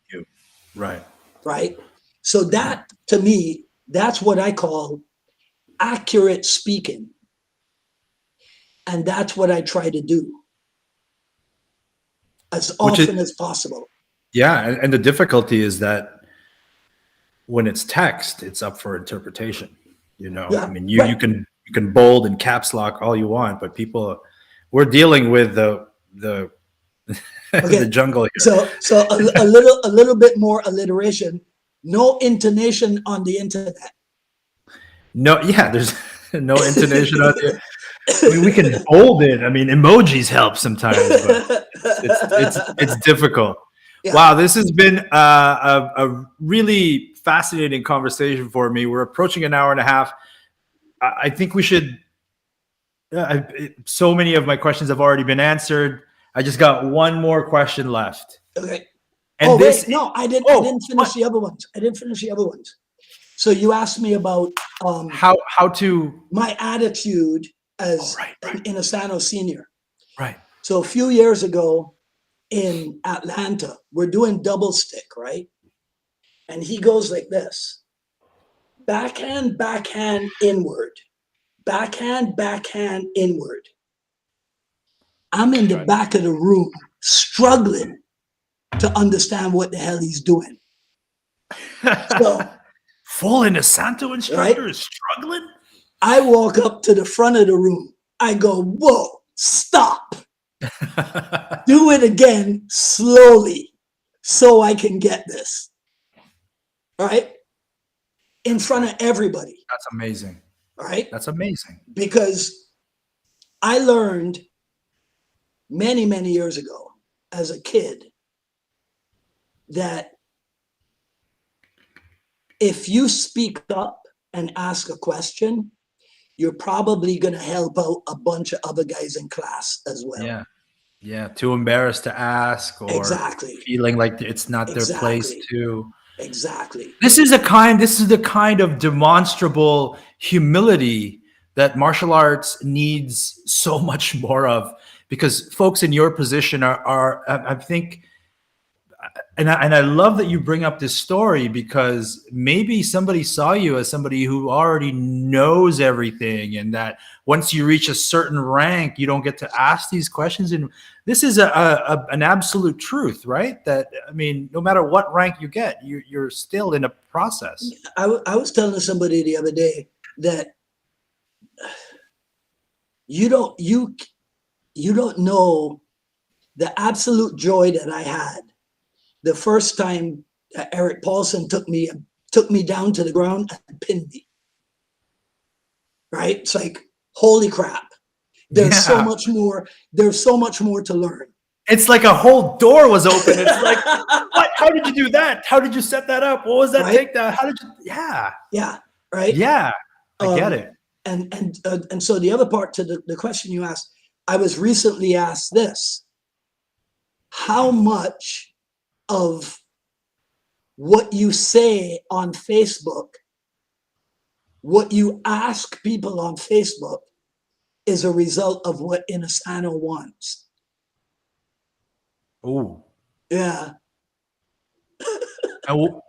Right. Right? So that, to me, that's what I call accurate speaking. And that's what I try to do as often as possible. Yeah, and the difficulty is that when it's text, it's up for interpretation. You know, Yeah, I mean, you can bold and caps lock all you want, but we're dealing with the the jungle here. So a little bit more alliteration. No intonation on the internet. No, yeah, there's no intonation out there. I mean, we can bold it. I mean, emojis help sometimes, but it's difficult. Yeah. Wow, this has been a really fascinating conversation for me. We're approaching an hour and a half. I think we should. So many of my questions have already been answered. I just got one more question left. Okay. And wait, no, I didn't finish the other ones. I didn't finish the other ones. So you asked me about how to my attitude as an Inosanto senior. Right. So a few years ago in Atlanta, we're doing double stick, right? And he goes like this: backhand, backhand, inward. Backhand, backhand, inward. I'm in the back of the room struggling to understand what the hell he's doing. So, full Inosanto instructor is struggling? I walk up to the front of the room. I go, whoa, stop. Do it again slowly so I can get this. All right? In front of everybody. That's amazing. All right? That's amazing. Because I learned many, many years ago as a kid that if you speak up and ask a question, you're probably going to help out a bunch of other guys in class as well. Yeah. Yeah. Too embarrassed to ask, or exactly. feeling like it's not their place to. Exactly. This is the kind of demonstrable humility that martial arts needs so much more of, because folks in your position are I think, and I love that you bring up this story, because maybe somebody saw you as somebody who already knows everything, and that once you reach a certain rank, you don't get to ask these questions. And this is an absolute truth, right? That, I mean, no matter what rank you get, you're still in a process. I was telling somebody the other day that you don't know the absolute joy that I had the first time that Eric Paulson took me down to the ground and pinned me. Right? It's like, holy crap. There's so much more. There's so much more to learn. It's like a whole door was open. It's like, what? How did you do that? How did you set that up? What was that takedown? How did you? Yeah. Yeah. Right. Yeah. I get it. And so the other part to the question you asked, I was recently asked this: how much of what you say on Facebook, what you ask people on Facebook, is a result of what Inosanto wants? Oh. Yeah.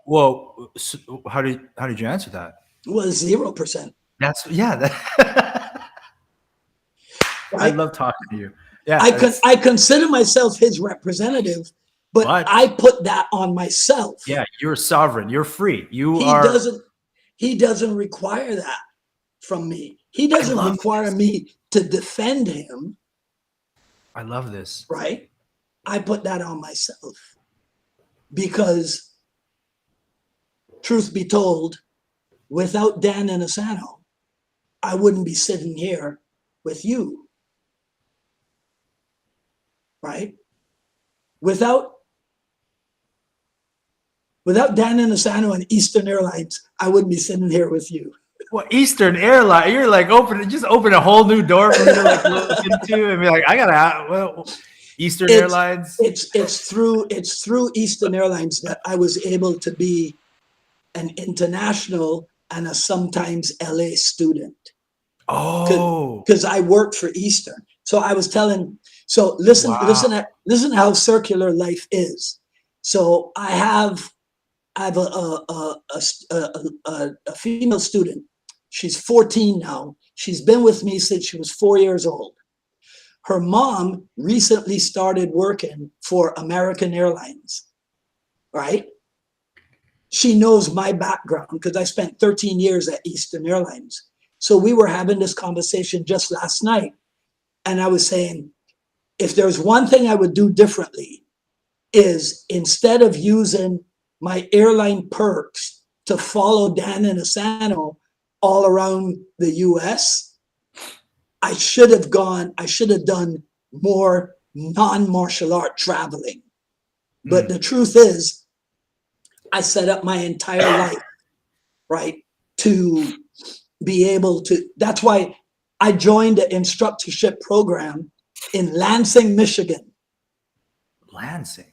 Well, so how did you answer that? Well, 0%. That's right? I love talking to you. Yeah. I consider myself his representative, but I put that on myself. Yeah, you're sovereign. You're free. He doesn't require that from me. He doesn't require me to defend him. I love this. Right? I put that on myself because, truth be told, without Dan Inosanto, I wouldn't be sitting here with you. Right? Without Dan Inosanto and Eastern Airlines, I wouldn't be sitting here with you. Well, Eastern Airlines, you're like open a whole new door for me to like look into and be like, I gotta. Eastern Airlines. It's through Eastern Airlines that I was able to be an international and a sometimes LA student. Oh, because I worked for Eastern. So I was telling. So listen how circular life is. So I have a female student. She's 14 now. She's been with me since she was 4 years old. Her mom recently started working for American Airlines, right? She knows my background because I spent 13 years at Eastern Airlines. So we were having this conversation just last night. And I was saying, if there's one thing I would do differently, is instead of using my airline perks to follow Dan Inosanto all around the US, I should have done more non-martial art traveling. But the truth is, I set up my entire life, right, to be able to, that's why I joined the instructorship program in Lansing, Michigan. Lansing,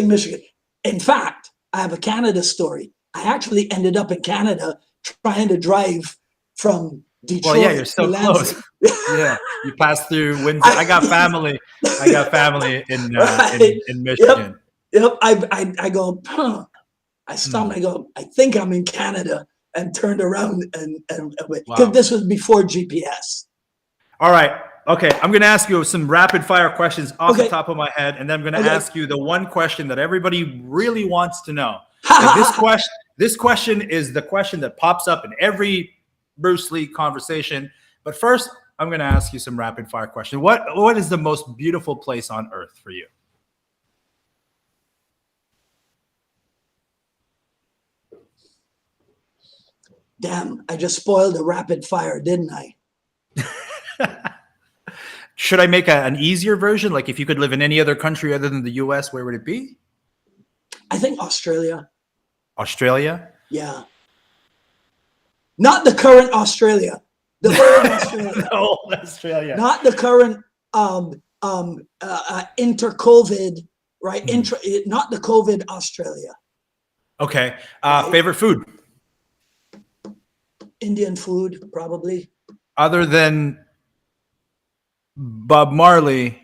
Michigan. In fact, I have a Canada story. I actually ended up in Canada trying to drive from Detroit. Well, yeah, you're so close. Yeah, you pass through Windsor. I got family in Michigan. Yep. I go, I stopped. I go, I think I'm in Canada, and turned around and because this was before GPS. All right. Okay, I'm going to ask you some rapid fire questions off the top of my head, and then I'm going to ask you the one question that everybody really wants to know. This question is the question that pops up in every Bruce Lee conversation. But first, I'm going to ask you some rapid fire questions. What is the most beautiful place on earth for you? Damn, I just spoiled the rapid fire, didn't I? Should I make an easier version? Like if you could live in any other country other than the US, where would it be? I think Australia. Australia? Yeah. Not the current Australia. The old Australia. The old Australia. Not the current inter-COVID, right? Not the COVID Australia. Okay. Favorite food? Indian food, probably. Other than Bob Marley,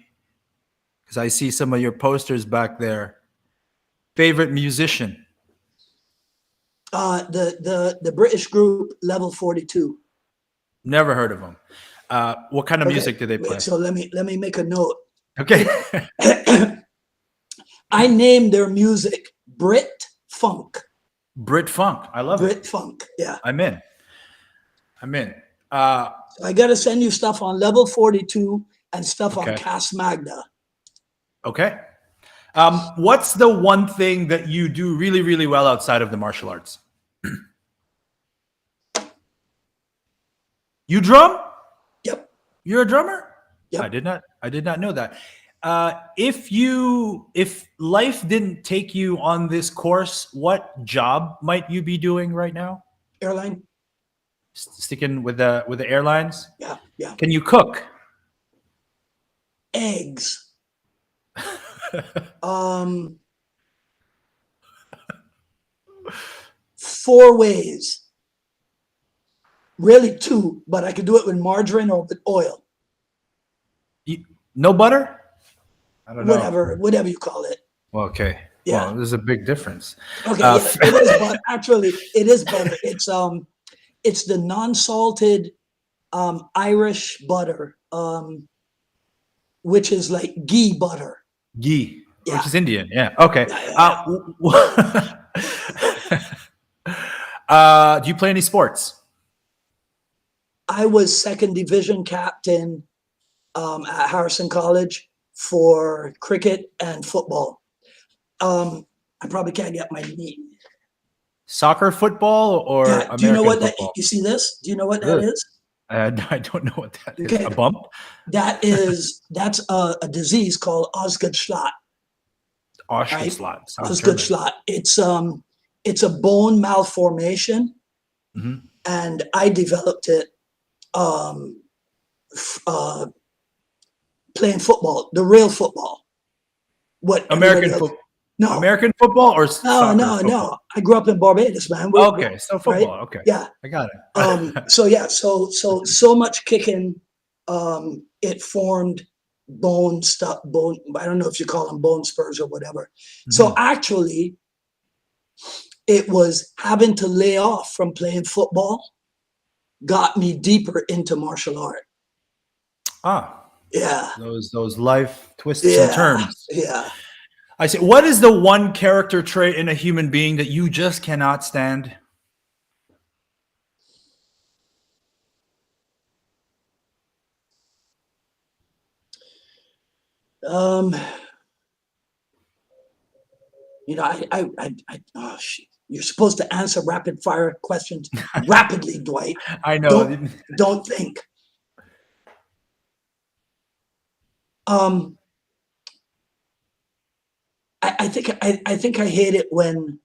because I see some of your posters back there. Favorite musician? The British group Level 42. Never heard of them. What kind of music do they play? So let me make a note. Okay. I named their music Brit Funk. Brit Funk. I love Brit Funk. Yeah. I'm in. I got to send you stuff on Level 42 and stuff on Cas Magna. Okay. What's the one thing that you do really, really well outside of the martial arts? You drum? Yep. You're a drummer? Yep. I did not know that. If life didn't take you on this course, what job might you be doing right now? Airline. Sticking with the airlines? Yeah. Can you cook? Eggs. 4 ways. Really 2, but I could do it with margarine or with oil. No butter? I don't know. Whatever you call it. Okay. Yeah. Well, there's a big difference. Okay. Yeah, it is butter. Actually, it is butter. It's the non-salted Irish butter, which is like ghee butter. Ghee, which is Indian. Yeah. Okay. Do you play any sports? I was 2nd division captain at Harrison College for cricket and football. I probably can't get my knee. Soccer, football, or American do you know what football? that? You see this? Do you know what that is? I don't know what that is. Okay. A bump? That's a disease called Osgood-Schlatt. Osgood-Schlatt. Osgood-Schlatt. It's a bone malformation, and I developed it playing football, the real football. What American football? No. American football or soccer? No. I grew up in Barbados, man. Okay, so football. Right? Okay. Yeah. I got it. So much kicking, it formed bone. I don't know if you call them bone spurs or whatever. So actually, it was having to lay off from playing football got me deeper into martial art. Yeah. Those life twists and turns. Yeah. I say, what is the one character trait in a human being that you just cannot stand? You're supposed to answer rapid fire questions rapidly, Dwight. I know. Don't think. I think I hate it when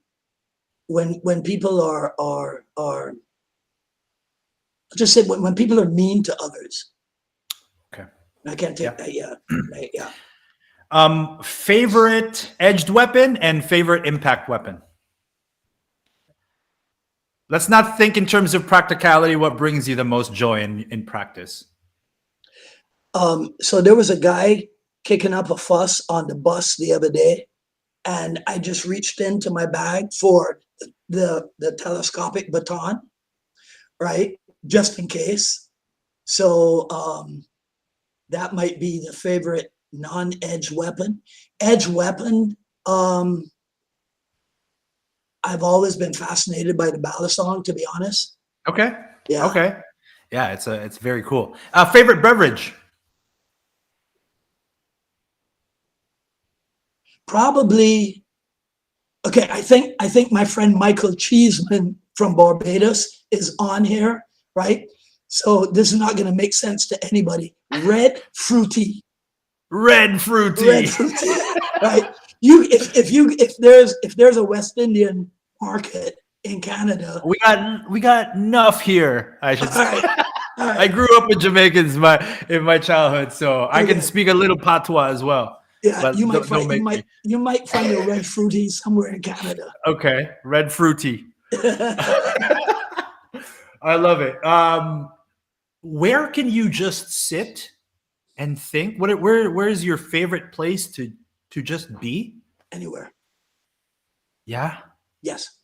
people are just say when people are mean to others. Okay. I can't take that. Yeah. Favorite edged weapon and favorite impact weapon. Let's not think in terms of practicality. What brings you the most joy in practice? So there was a guy kicking up a fuss on the bus the other day, and I just reached into my bag for the telescopic baton, right? Just in case. So that might be the favorite non-edge weapon. Edge weapon, I've always been fascinated by the balisong, to be honest. Okay. Yeah. Okay. Yeah, it's very cool. Favorite beverage? Probably. Okay, I think my friend Michael Cheeseman from Barbados is on here, right? So this is not going to make sense to anybody. Red fruity, Red fruity. red fruity, right? If there's a West Indian market in Canada, We got enough here, I should all say. right, all I right, grew up with Jamaicans in my childhood, so I can Okay. speak a little patois as well. yeah, But you might don't find make me. you might find a red fruity somewhere in Canada. Okay, red fruity. I love it. Where can you just sit and think? Where is your favorite place to just be? Anywhere, Yeah. yes,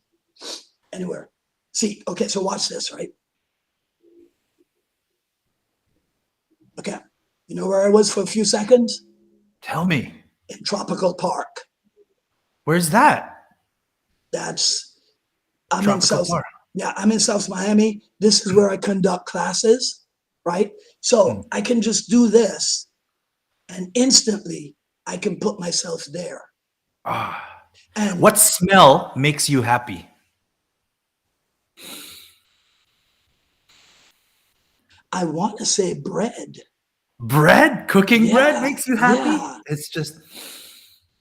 anywhere. See, okay, so watch this, right? Okay, you know where I was for a few seconds? Tell me. In Tropical Park. Where's that? I'm in Tropical South. Park. Yeah, I'm in South Miami. This is where I conduct classes, right? So I can just do this, and instantly I can put myself there. And What smell makes you happy? I want to say bread. Bread? Cooking bread Yeah, makes you happy? yeah. It's just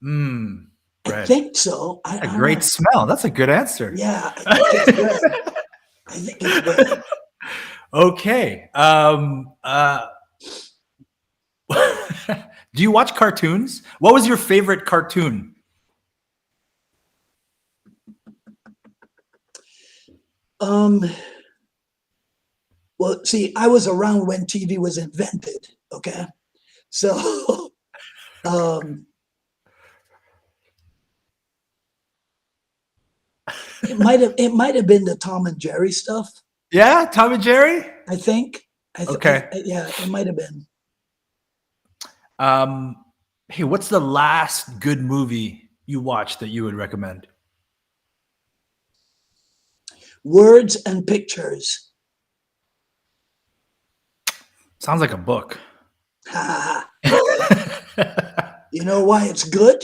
I bread. think so. A great smell. That's a good answer. Yeah, I think it's bread. I think it's bread. Okay. Do you watch cartoons? What was your favorite cartoon? Well, see, I was around when TV was invented. Okay, so it might have been the Tom and Jerry stuff. Yeah, Tom and Jerry? I think. Okay. Yeah, it might have been. Hey, what's the last good movie you watched that you would recommend? Words and Pictures. Sounds like a book. You know why it's good?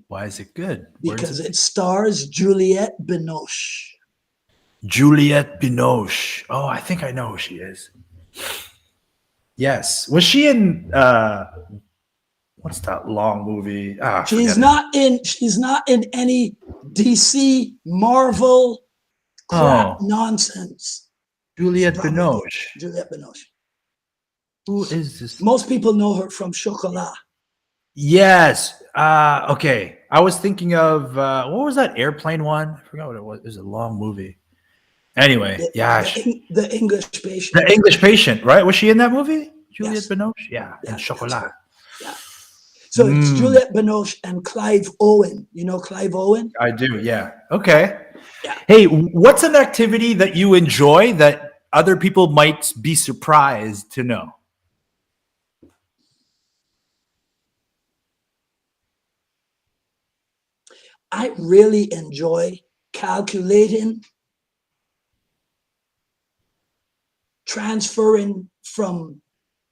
Why is it good? Because it stars Juliette Binoche. Juliette Binoche. Oh, I think I know who she is. Yes. Was she in what's that long movie? She's not in any DC Marvel crap nonsense. Juliette Binoche. Juliette Binoche. Who is this? Most people know her from Chocolat. Yes. Okay. I was thinking of what was that airplane one? I forgot what it was. It was a long movie. Anyway, the English Patient. The English Patient, right? Was she in that movie? Juliette Yes. Binoche? Yeah. And Chocolat. Yeah. So it's Juliette Binoche and Clive Owen. You know Clive Owen? I do, yeah. Okay. Yeah. Hey, what's an activity that you enjoy that other people might be surprised to know? I really enjoy calculating, transferring from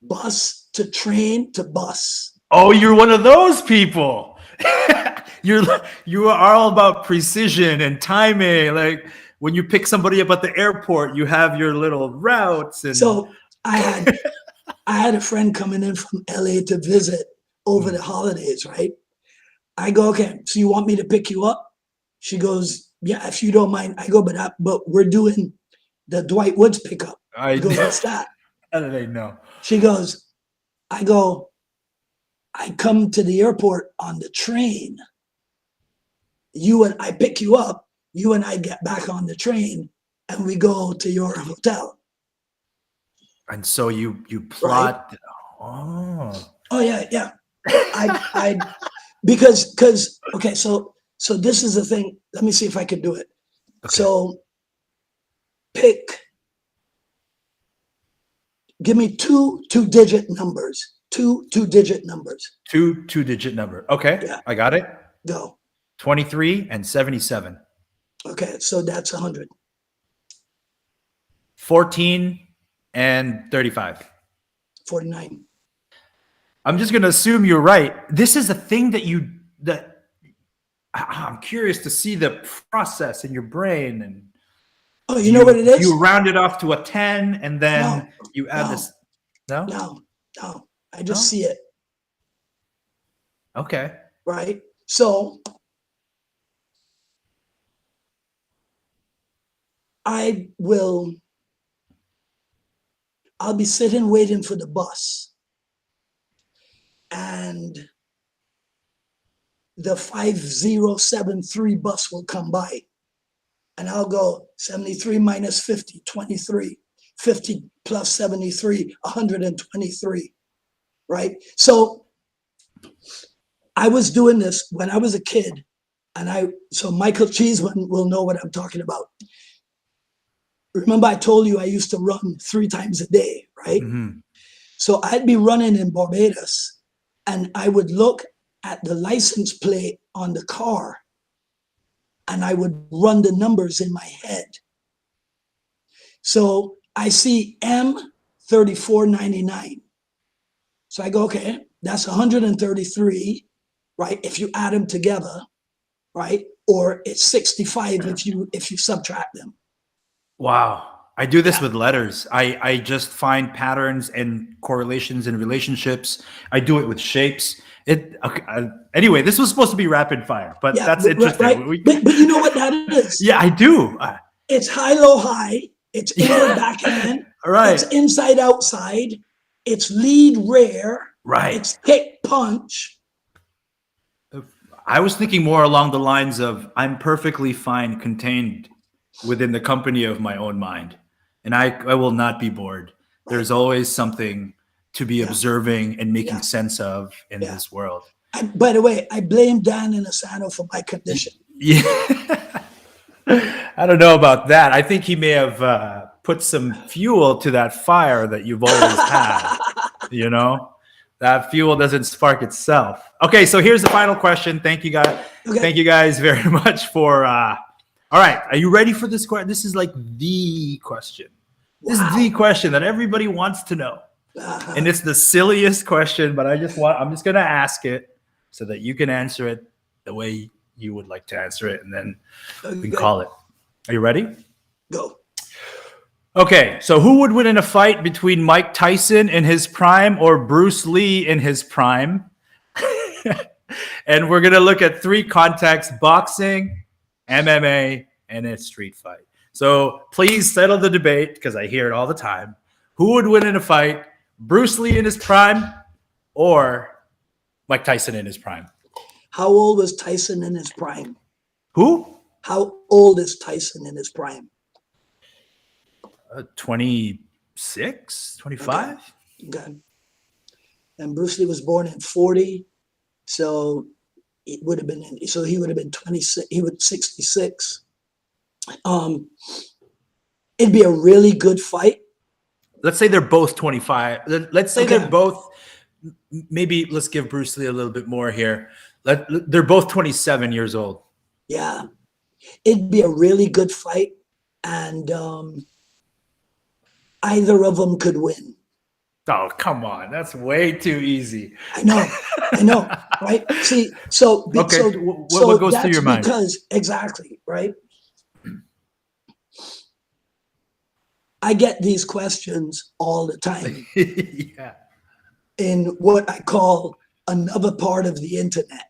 bus to train to bus. Oh, you're one of those people. You are all about precision and timing. Like when you pick somebody up at the airport, you have your little routes. And so I had a friend coming in from LA to visit over the holidays, right? I go, okay, so you want me to pick you up? She goes, yeah, if you don't mind. I go, but we're doing the Dwight Woods pickup. He goes, what's that? How do they know? She goes, I come to the airport on the train. I pick you up, you and I get back on the train and we go to your hotel. And so you plot. Right? Oh yeah. I because okay, so this is the thing. Let me see if I can do it. Okay. So give me two two-digit numbers. Two two-digit numbers. Two two-digit number. Okay, yeah. I got it. Go. 23 and 77. Okay, so that's 100. 14 and 35. 49. I'm just going to assume you're right. This is a thing that I'm curious to see the process in your brain. And Oh, you know what it is? You round it off to a 10 and then you add no, this. No? No. I just see it. Okay. Right? So I'll be sitting waiting for the bus, and the 5073 bus will come by, and I'll go 73 minus 50, 23, 50 plus 73, 123, right? So I was doing this when I was a kid, so Michael Cheeseman will know what I'm talking about. Remember I told you I used to run 3 times a day, right? Mm-hmm. So I'd be running in Barbados, and I would look at the license plate on the car, and I would run the numbers in my head. So I see M3499. So I go, okay, that's 133, right? If you add them together, right? Or it's 65 if you subtract them. Wow. I do this with letters. I just find patterns and correlations in relationships. I do it with shapes. Anyway, this was supposed to be rapid fire, but that's interesting. Right. But you know what that is? Yeah, I do. It's high, low, high. It's inward, backhand. Right. It's inside, outside. It's lead, rare. Right. It's kick, punch. I was thinking more along the lines of I'm perfectly fine contained within the company of my own mind. And I will not be bored. Right. There's always something to be observing and making sense of in this world. By the way, I blame Dan Inosanto for my condition. Yeah. I don't know about that. I think he may have put some fuel to that fire that you've always had. You know, that fuel doesn't spark itself. Okay, so here's the final question. Thank you guys. Okay. Thank you guys very much for. All right, are you ready for this question? This is like the question. This is the question that everybody wants to know, and it's the silliest question. But I'm just going to ask it so that you can answer it the way you would like to answer it, and then we can call it. Are you ready? Go. Okay, so who would win in a fight between Mike Tyson in his prime or Bruce Lee in his prime? And we're going to look at 3 contexts: boxing, MMA, and a street fight. So please settle the debate, because I hear it all the time. Who would win in a fight, Bruce Lee in his prime or Mike Tyson in his prime? How old was Tyson in his prime? Who? How old is Tyson in his prime? 26, 25. Okay. And Bruce Lee was born in 40, so he would have been 26. He was 66. It'd be a really good fight. Let's say they're both 25. Let's say they're both. Maybe let's give Bruce Lee a little bit more here. They're both 27 years old. Yeah, it'd be a really good fight, and either of them could win. Oh, come on. That's way too easy. I know, right? See, what goes through your mind? Because, exactly, right? I get these questions all the time. Yeah. In what I call another part of the internet.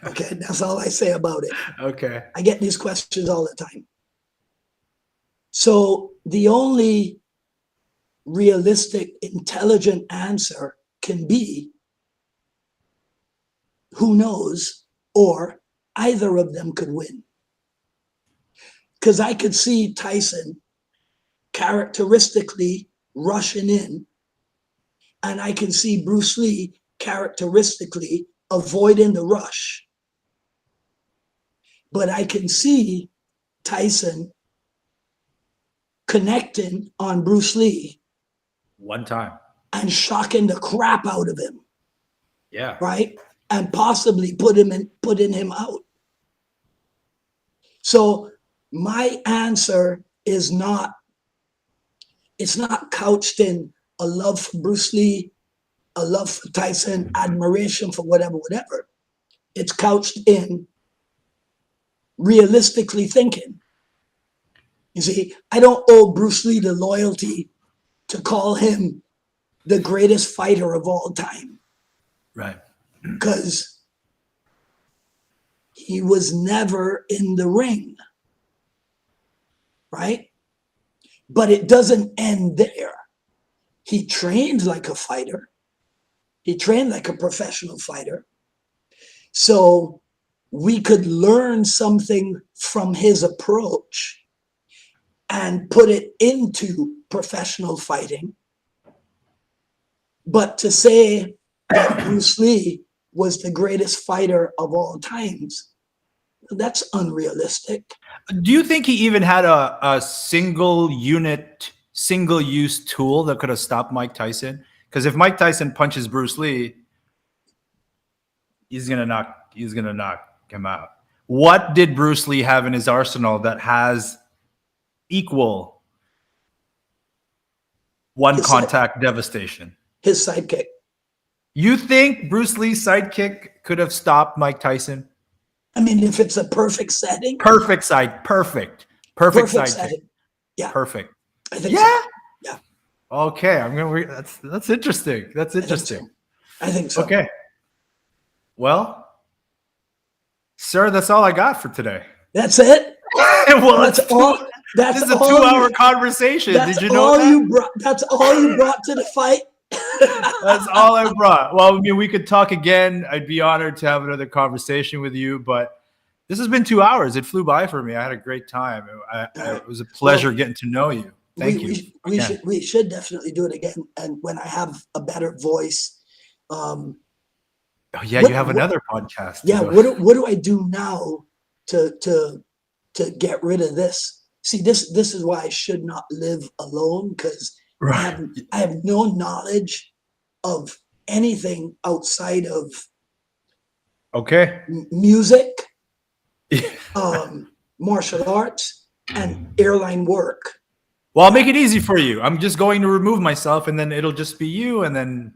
Okay, that's all I say about it. Okay. I get these questions all the time. So the only realistic, intelligent answer can be who knows, or either of them could win. Because I could see Tyson characteristically rushing in, and I can see Bruce Lee characteristically avoiding the rush. But I can see Tyson connecting on Bruce Lee one time and shocking the crap out of him. Yeah. Right? And possibly putting him out. So my answer is not it's not couched in a love for Bruce Lee, a love for Tyson, admiration for whatever. It's couched in realistically thinking. You see, I don't owe Bruce Lee the loyalty to call him the greatest fighter of all time. Right. Because he was never in the ring. Right? But it doesn't end there. He trained like a fighter. He trained like a professional fighter. So we could learn something from his approach and put it into professional fighting. But to say that Bruce Lee was the greatest fighter of all times, that's unrealistic. Do you think he even had a single unit, single use tool that could have stopped Mike Tyson? Because if Mike Tyson punches Bruce Lee, he's gonna knock him out. What did Bruce Lee have in his arsenal that has equal one contact devastation? His sidekick. You think Bruce Lee's sidekick could have stopped Mike Tyson? I mean, if it's a perfect setting. Perfect sidekick. Setting. Yeah. Perfect. I think so. Yeah. Okay, I'm gonna. That's interesting. That's interesting. I think so. Okay. Well, sir, that's all I got for today. That's it. Well, that's all. This is a 2-hour conversation. Did you know that? That's all you brought to the fight. That's all I brought. Well, I mean, we could talk again. I'd be honored to have another conversation with you, but this has been 2 hours. It flew by for me. I had a great time. It was a pleasure getting to know you. Thank you. We should definitely do it again. And when I have a better voice. Oh yeah, you have another podcast. Yeah. What do I do now to get rid of this? See, this is why I should not live alone, because right. I have no knowledge of anything outside of music, martial arts, and airline work. Well, I'll make it easy for you. I'm just going to remove myself, and then it'll just be you, and then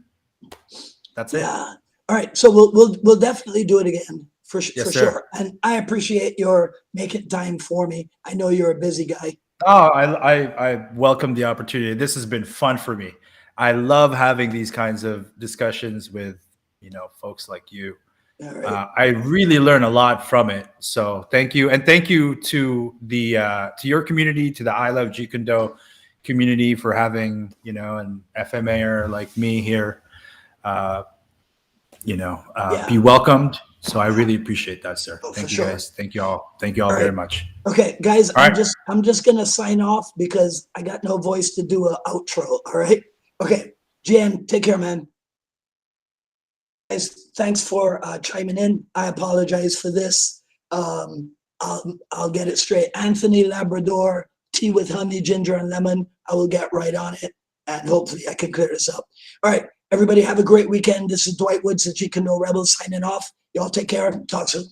that's it. Yeah. All right. So we'll definitely do it again for sure. And I appreciate your making time for me. I know you're a busy guy. Oh, I welcome the opportunity. This has been fun for me. I love having these kinds of discussions with, folks like you. Right. I really learn a lot from it. So thank you. And thank you to to your community, to the I Love Jeet Kune community for having, an FMAer like me here, be welcomed. So I really appreciate that, sir. Thank you guys. Thank you all. Thank you all very much. Okay, guys, I'm just gonna sign off because I got no voice to do an outro. All right. Okay, Jan, take care, man. Guys, thanks for chiming in. I apologize for this. I'll get it straight. Anthony Labrador, tea with honey, ginger, and lemon. I will get right on it, and hopefully I can clear this up. All right, everybody have a great weekend. This is Dwight Woods, the Jeet Kune Rebels, signing off. Y'all take care. Talk soon.